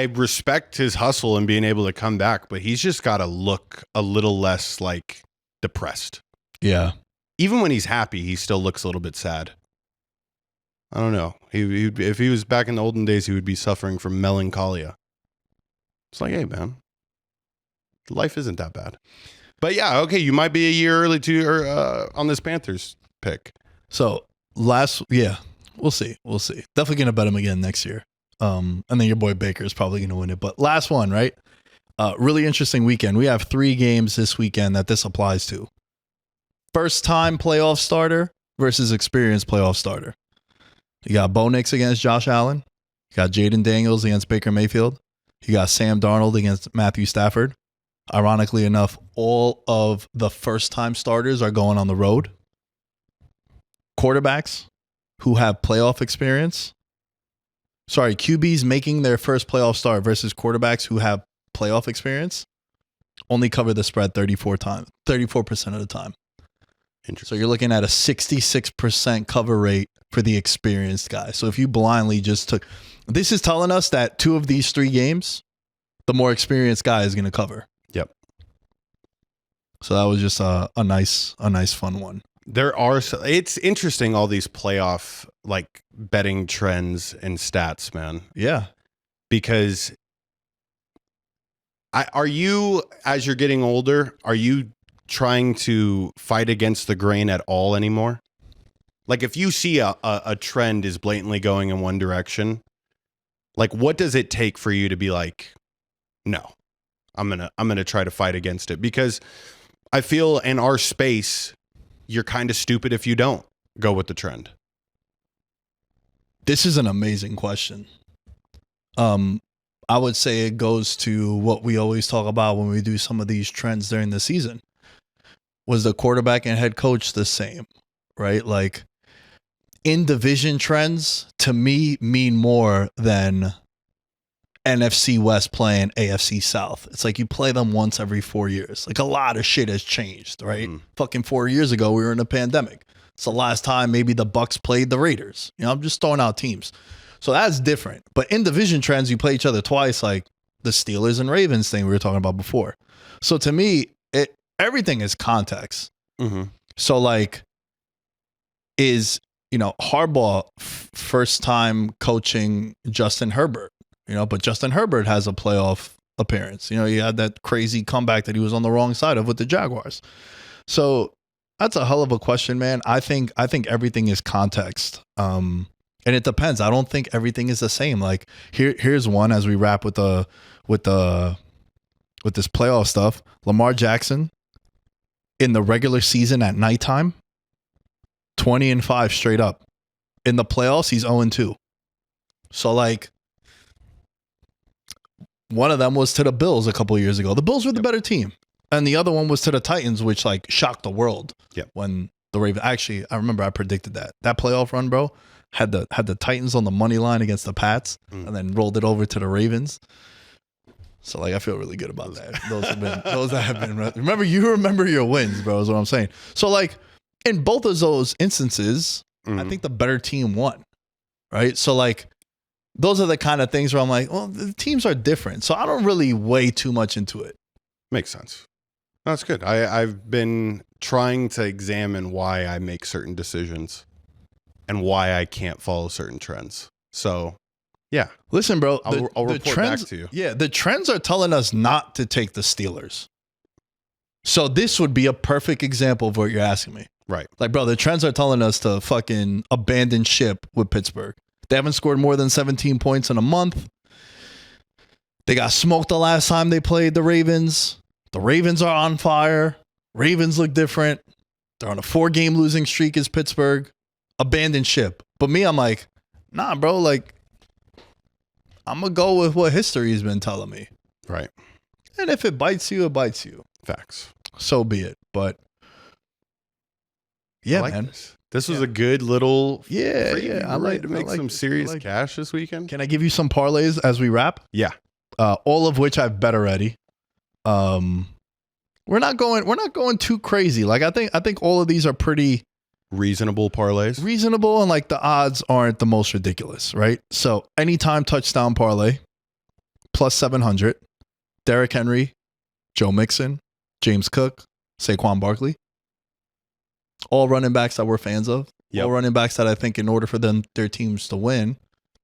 respect his hustle and being able to come back, but he's just got to look a little less like depressed. Yeah. Even when he's happy, he still looks a little bit sad. I don't know. If he was back in the olden days, he would be suffering from melancholia. It's like, hey, man, life isn't that bad. But yeah, okay, you might be a year early on this Panthers pick. So we'll see. Definitely gonna bet him again next year. And then your boy Baker is probably gonna win it. But last one, right? Really interesting weekend. We have 3 games this weekend that this applies to. First time playoff starter versus experienced playoff starter. You got Bo Nix against Josh Allen. You got Jaden Daniels against Baker Mayfield. You got Sam Darnold against Matthew Stafford. Ironically enough, all of the first-time starters are going on the road. Quarterbacks who have playoff experience. Sorry, QBs making their first playoff start versus quarterbacks who have playoff experience only cover the spread 34% of the time. So you're looking at a 66% cover rate for the experienced guy. So if you blindly just took... This is telling us that 2 of these 3 games, the more experienced guy is going to cover. Yep. So that was just a nice fun one. It's interesting, all these playoff like betting trends and stats, man. Yeah. Because are you, as you're getting older, are you trying to fight against the grain at all anymore? Like if you see a trend is blatantly going in one direction, like what does it take for you to be like, no, I'm gonna try to fight against it? Because I feel in our space, you're kind of stupid if you don't go with the trend. This is an amazing question. I would say it goes to what we always talk about when we do some of these trends during the season. Was the quarterback and head coach the same, right? Like in division trends, to me, mean more than NFC West playing AFC South. It's like you play them once every 4 years. Like a lot of shit has changed, right? Fucking 4 years ago, we were in a pandemic. It's the last time maybe the Bucks played the Raiders. You know, I'm just throwing out teams. So that's different. But in division trends, you play each other twice, like the Steelers and Ravens thing we were talking about before. So to me, everything is context. Mm-hmm. So like, is, Harbaugh first time coaching Justin Herbert, but Justin Herbert has a playoff appearance. He had that crazy comeback that he was on the wrong side of with the Jaguars. So that's a hell of a question, man. I think everything is context. And it depends. I don't think everything is the same. Like here's one as we wrap with this playoff stuff. Lamar Jackson in the regular season at nighttime, 20-5 straight up. In the playoffs, he's 0-2. So like one of them was to the Bills a couple of years ago. The Bills were the better team. And the other one was to the Titans, which like shocked the world. Yep. When the Ravens, actually, I remember I predicted that playoff run, bro, had the Titans on the money line against the Pats and then rolled it over to the Ravens. So like I feel really good about that. Those that have been. Remember your wins, bro, is what I'm saying. So like in both of those instances, I think the better team won. Right? So like those are the kind of things where I'm like, well, the teams are different. So I don't really weigh too much into it. Makes sense. That's good. I've been trying to examine why I make certain decisions and why I can't follow certain trends. So yeah. Listen, bro, I'll report back to you. Yeah, the trends are telling us not to take the Steelers. So this would be a perfect example of what you're asking me. Right. Like, bro, the trends are telling us to fucking abandon ship with Pittsburgh. They haven't scored more than 17 points in a month. They got smoked the last time they played the Ravens. The Ravens are on fire. Ravens look different. They're on a 4-game losing streak as Pittsburgh. Abandon ship. But me, I'm like, nah, bro, like, I'm going to go with what history has been telling me. Right. And if it bites you, it bites you. Facts. So be it. But, yeah, like man. This was a good little Yeah, preview. yeah. I like to make some serious cash this weekend. Can I give you some parlays as we wrap? Yeah. All of which I've bet already. We're not going too crazy. Like I think all of these are pretty reasonable parlays. Reasonable, and like the odds aren't the most ridiculous, right? So anytime touchdown parlay plus 700. Derrick Henry, Joe Mixon, James Cook, Saquon Barkley. All running backs that we're fans of. Yep. All running backs that I think in order for their teams to win,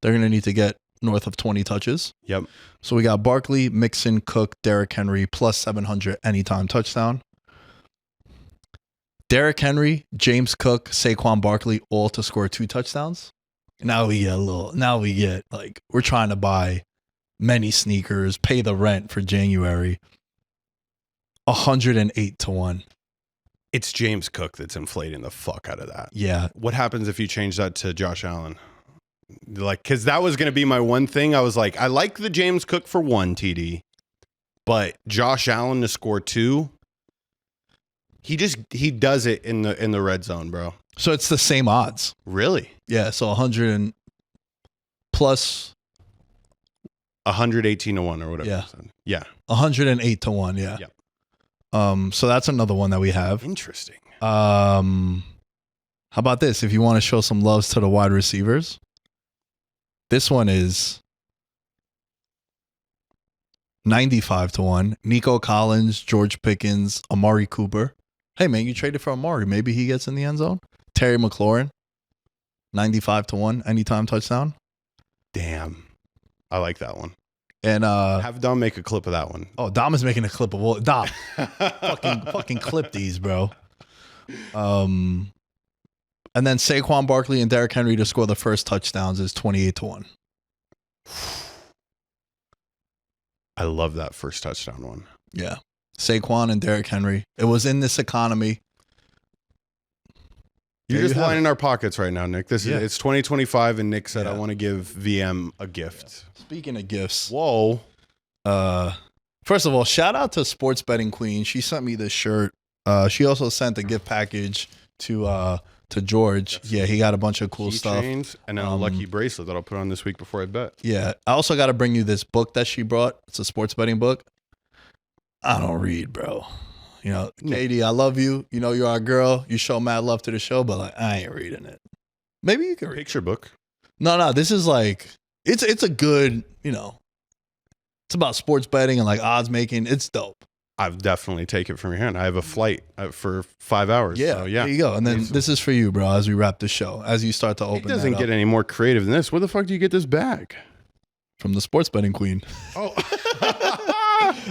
they're going to need to get north of 20 touches. Yep. So we got Barkley, Mixon, Cook, Derrick Henry plus 700 anytime touchdown. Derrick Henry, James Cook, Saquon Barkley all to score 2 touchdowns. Now we get like we're trying to buy many sneakers, pay the rent for January. 108 to 1. It's James Cook that's inflating the fuck out of that. Yeah. What happens if you change that to Josh Allen? Like, because that was going to be my one thing. I was like, I like the James Cook for 1 TD, but Josh Allen to score 2. He does it in the red zone, bro. So it's the same odds. Really? Yeah. So 100 and plus 118 to 1 or whatever. Yeah. Yeah. 108 to 1. Yeah. Yep. So that's another one that we have. Interesting. How about this? If you want to show some loves to the wide receivers, this one is 95 to 1. Nico Collins, George Pickens, Amari Cooper. Hey man, you traded for Amari. Maybe he gets in the end zone. Terry McLaurin, 95 to 1. Anytime touchdown. Damn. I like that one. And have Dom make a clip of that one. Oh, Dom is making a clip of all. Dom, fucking clip these, bro. And then Saquon Barkley and Derrick Henry to score the first touchdowns is 28 to 1. I love that first touchdown one. Yeah, Saquon and Derrick Henry. It was in this economy. You're There just you have lining it. our pockets right now, Nick. It's 2025, and Nick said Yeah. I want to give VM a gift. Speaking of gifts, Whoa. first of all, shout out to Sports Betting Queen. She sent me this shirt. She also sent a gift package to George. Yeah, he got a bunch of cool stuff. Keychains and then a lucky bracelet that I'll put on this week before I bet. Yeah, I also got to bring you this book that she brought. It's a sports betting book. I don't read, bro. You know, Katie, I love you. You know, you're our girl. You show mad love to the show, but like, I ain't reading it. Maybe you can read. Picture book. No, this is like, it's a good, you know, it's about sports betting and like odds making. It's dope. I've definitely taken it from your hand. I have a flight for 5 hours. Yeah, so, yeah. there you go. And then this is for you, bro, as we wrap the show, as you start to open It doesn't that get up any more creative than this. Where the fuck do you get this bag? from the sports betting queen. Oh.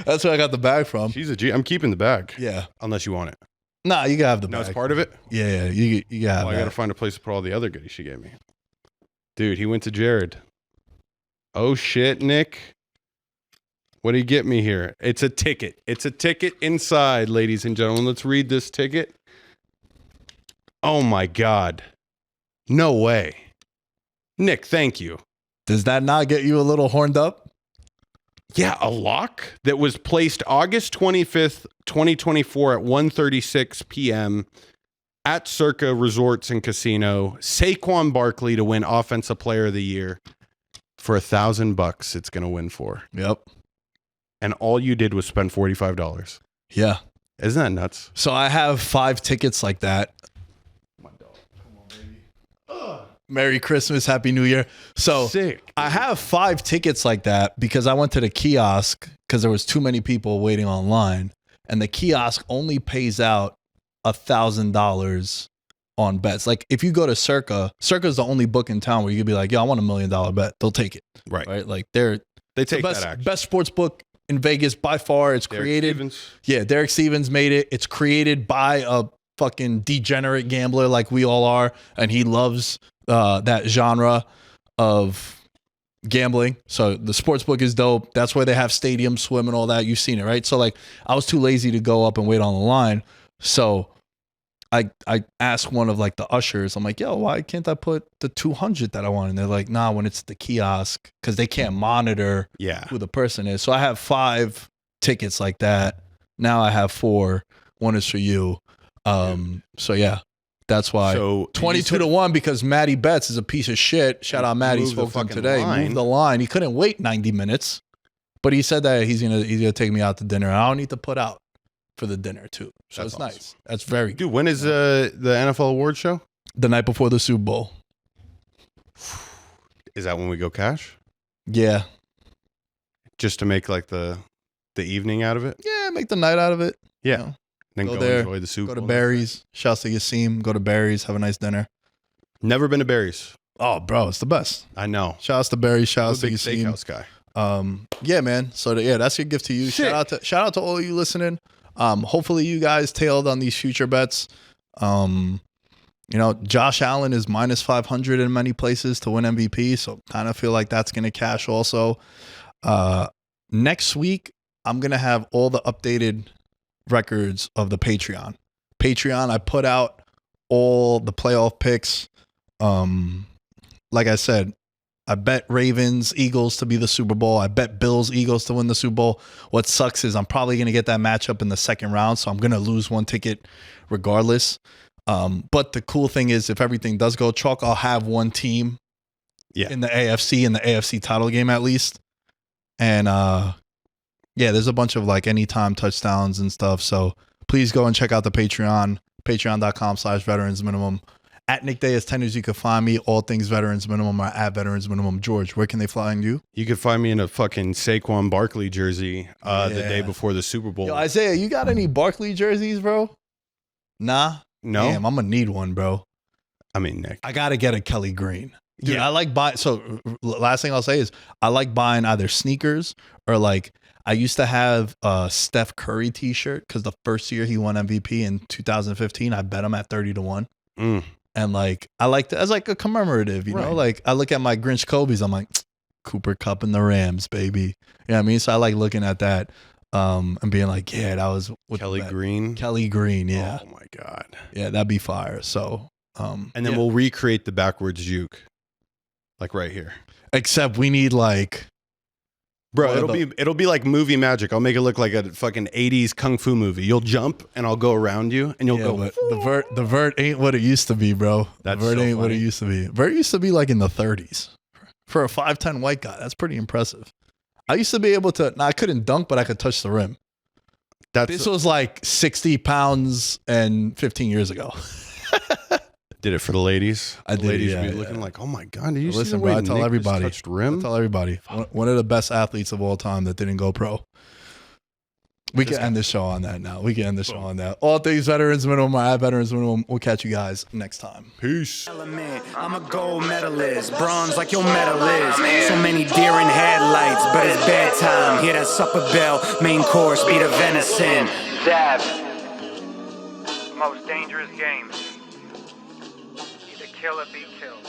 That's where I got the bag from. She's a G. I'm keeping the bag. Yeah. Unless you want it. Nah, you gotta have the No, bag. it's part of it? Yeah, you gotta have I got to that. find a place to put all the other goodies she gave me. Dude, he went to Jared. Oh, shit, Nick. What did he get me here? It's a ticket. It's a ticket inside, ladies and gentlemen. Let's read this ticket. Oh, my God. No way. Nick, thank you. Does that not get you a little horned up? Yeah, a lock that was placed August 25th, 2024 at 1:36 p.m. at Circa Resorts and Casino. Saquon Barkley to win Offensive Player of the Year for $1,000. It's going to win for. Yep. And all you did was spend $45. Yeah. Isn't that nuts? So I have 5 tickets like that. Merry Christmas, Happy New Year. So Sick. I have 5 tickets like that because I went to the kiosk because there was too many people waiting online, and the kiosk only pays out $1,000 on bets. Like if you go to Circa is the only book in town where you could be like, "Yo, I want $1 million bet." They'll take it, Right. Like they're They the take best, that action. best sports book in Vegas by far. It's Derek created. Stevens. Yeah, Derek Stevens made it. It's created by fucking degenerate gambler like we all are, and he loves that genre of gambling. So the sports book is dope. That's where they have stadium swim and all that. You've seen it, right? So like I was too lazy to go up and wait on the line. So I asked one of like the ushers, I'm like, yo, why can't I put the 200 that I want? And they're like, nah, when it's the kiosk, because they can't monitor who the person is. So I have 5 tickets like that. Now I have 4. One is for you. So yeah, that's why. So 22 to 1 because Matty Betts is a piece of shit. Shout out Matty, spoke to him today. Moved the line. He couldn't wait 90 minutes, but he said that he's gonna take me out to dinner. I don't need to put out for the dinner too. So that's awesome. Nice. That's very good. Dude, when is the NFL award show? The night before the Super Bowl. Is that when we go cash? Yeah. Just to make like the evening out of it? Yeah, make the night out of it. Yeah. You know? Then go there, enjoy the Super Bowl. Go to Barry's. Shouts to Yassim. Go to Barry's. Have a nice dinner. Never been to Barry's. Oh, bro, it's the best. I know. Shouts to Barry's. Shouts to Yassim. Steakhouse guy. Yeah, man. So that's your gift to you. Shout out to all of you listening. Hopefully you guys tailed on these future bets. Josh Allen is minus 500 in many places to win MVP. So kind of feel like that's going to cash also. Next week, I'm going to have all the updated records of the Patreon. I put out all the playoff picks. Like I said, I bet Ravens, Eagles to be the Super Bowl. I bet Bills, Eagles to win the Super Bowl. What sucks is I'm probably going to get that matchup in the second round, so I'm going to lose one ticket regardless. But the cool thing is if everything does go chalk, I'll have one team in the AFC title game at least. And there's a bunch of like anytime touchdowns and stuff. So please go and check out the Patreon, patreon.com/veterans minimum. At Nick Day as 10 as you can find me. All things Veterans Minimum are at Veterans Minimum. George, where can they find you? You can find me in a fucking Saquon Barkley jersey the day before the Super Bowl. Yo, Isaiah, you got any Barkley jerseys, bro? Nah? No. Damn, I'm going to need one, bro. I mean, Nick. I got to get a Kelly Green. Dude, I like buying. So last thing I'll say is I like buying either sneakers or like I used to have a Steph Curry t-shirt because the first year he won MVP in 2015, I bet him at 30 to 1. And like, I like that as like a commemorative, you know, like I look at my Grinch Kobe's, I'm like, Cooper Kupp and the Rams, baby. You know what I mean? So I like looking at that and being like, yeah, that was Kelly Green. Kelly Green, yeah. Oh my God. Yeah, that'd be fire. So, and then we'll recreate the backwards juke, like right here. Except we need like, bro, it'll be like movie magic. I'll make it look like a fucking 80s kung fu movie. You'll jump and I'll go around you and you'll go. But the vert ain't what it used to be, bro. The vert ain't what it used to be. Vert used to be like in the 30s for a 5'10" white guy. That's pretty impressive. I used to be able to. I couldn't dunk, but I could touch the rim. This was like 60 pounds and 15 years ago. Did it for the ladies. I did. Ladies be looking like, oh my God, did you listen, see the bro? way I tell Nick everybody. Touched rim? I tell everybody. One of the best athletes of all time that didn't go pro. We can end the show on that now. We can end the show on that. All things Veterans Minimum are at Veterans Minimum. We'll catch you guys next time. Peace. I'm a gold medalist, bronze like your medal is. So many deer in headlights, but it's bedtime. Hear that supper bell, main course, be the venison. Dab. Most dangerous game. Either kill or be killed.